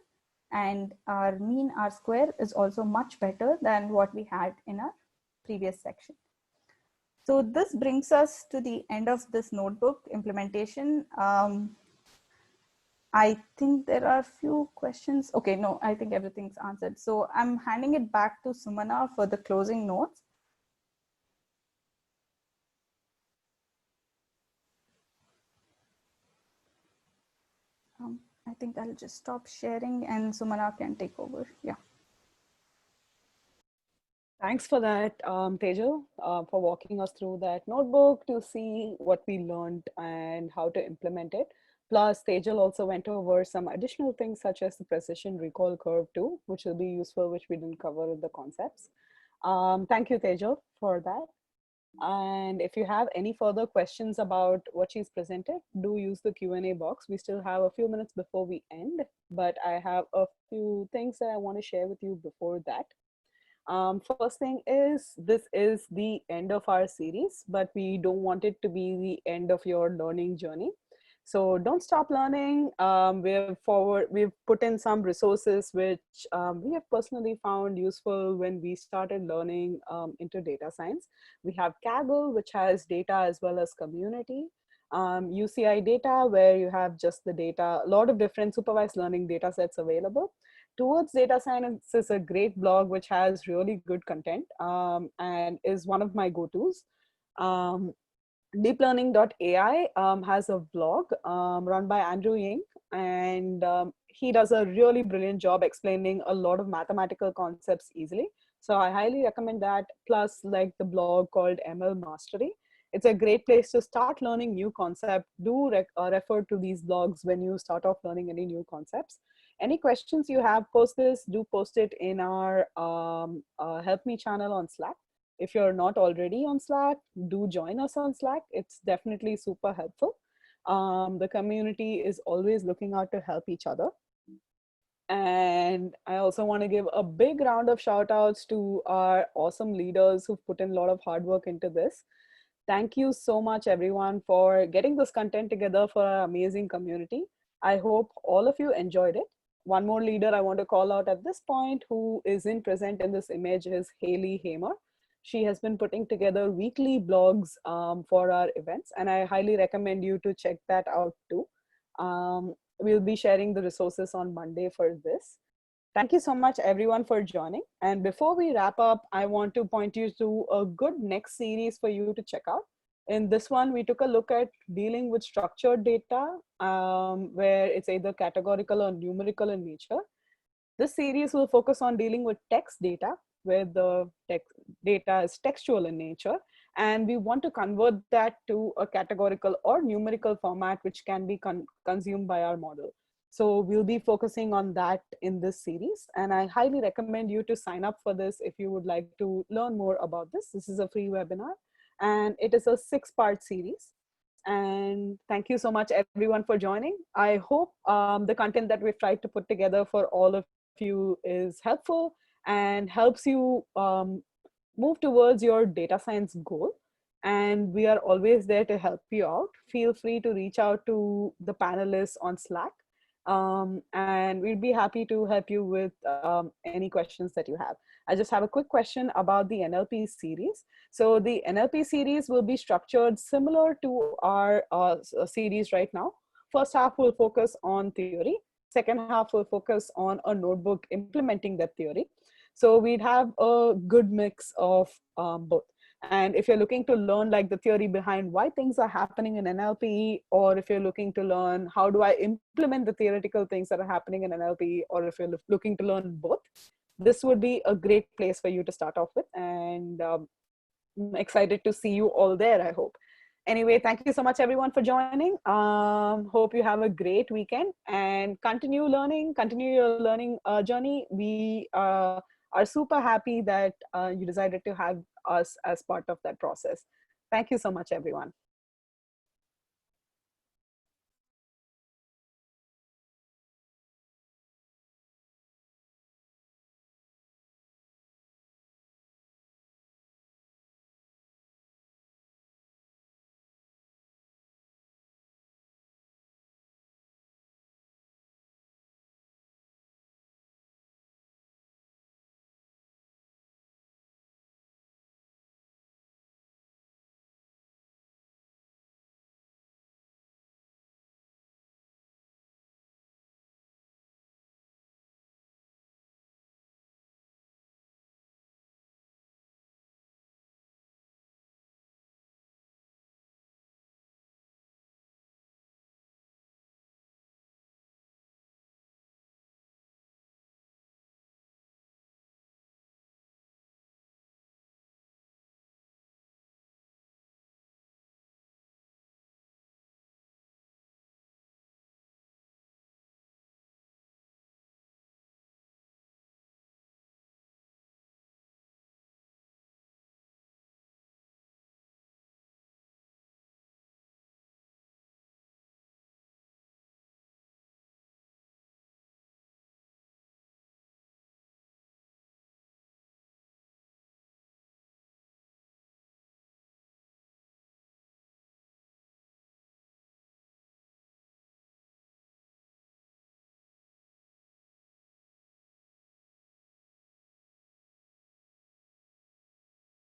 and our mean R square is also much better than what we had in our previous section. So this brings us to the end of this notebook implementation. I think there are a few questions. Okay, no, I think everything's answered. So I'm handing it back to Sumana for the closing notes. I think I'll just stop sharing and Sumana can take over. Yeah. Thanks for that, Tejo, for walking us through that notebook to see what we learned and how to implement it. Plus, Tejal also went over some additional things such as the precision recall curve too, which will be useful, which we didn't cover in the concepts. Thank you, Tejal, for that. And if you have any further questions about what she's presented, do use the Q&A box. We still have a few minutes before we end, but I have a few things that I want to share with you before that. First thing is, this is the end of our series, but we don't want it to be the end of your learning journey. So don't stop learning. We've put in some resources which we have personally found useful when we started learning into data science. We have Kaggle, which has data as well as community. UCI data, where you have just the data, a lot of different supervised learning data sets available. Towards Data Science is a great blog which has really good content and is one of my go-tos. Deeplearning.ai has a blog run by Andrew Yang, and he does a really brilliant job explaining a lot of mathematical concepts easily. So I highly recommend that. Plus, like the blog called ML Mastery. It's a great place to start learning new concepts. Do refer to these blogs when you start off learning any new concepts. Any questions you have, do post it in our Help Me channel on Slack. If you're not already on Slack, do join us on Slack. It's definitely super helpful. The community is always looking out to help each other. And I also want to give a big round of shout outs to our awesome leaders who've put in a lot of hard work into this. Thank you so much, everyone, for getting this content together for our amazing community. I hope all of you enjoyed it. One more leader I want to call out at this point who isn't present in this image is Haley Hamer. She has been putting together weekly blogs for our events, and I highly recommend you to check that out too. We'll be sharing the resources on Monday for this. Thank you so much, everyone, for joining. And before we wrap up, I want to point you to a good next series for you to check out. In this one, we took a look at dealing with structured data, where it's either categorical or numerical in nature. This series will focus on dealing with text data, where the text data is textual in nature. And we want to convert that to a categorical or numerical format, which can be consumed by our model. So we'll be focusing on that in this series. And I highly recommend you to sign up for this if you would like to learn more about this. This is a free webinar and it is a 6-part series. And thank you so much, everyone, for joining. I hope the content that we've tried to put together for all of you is helpful and helps you move towards your data science goal. And we are always there to help you out. Feel free to reach out to the panelists on Slack. And we'd be happy to help you with any questions that you have. I just have a quick question about the NLP series. So the NLP series will be structured similar to our series right now. First half will focus on theory. Second half will focus on a notebook implementing that theory. So we'd have a good mix of both. And if you're looking to learn like the theory behind why things are happening in NLP, or if you're looking to learn how do I implement the theoretical things that are happening in NLP, or if you're looking to learn both, this would be a great place for you to start off with. And I'm excited to see you all there, I hope. Anyway, thank you so much, everyone, for joining. Hope you have a great weekend and continue your learning journey. We are super happy that you decided to have us as part of that process. Thank you so much, everyone.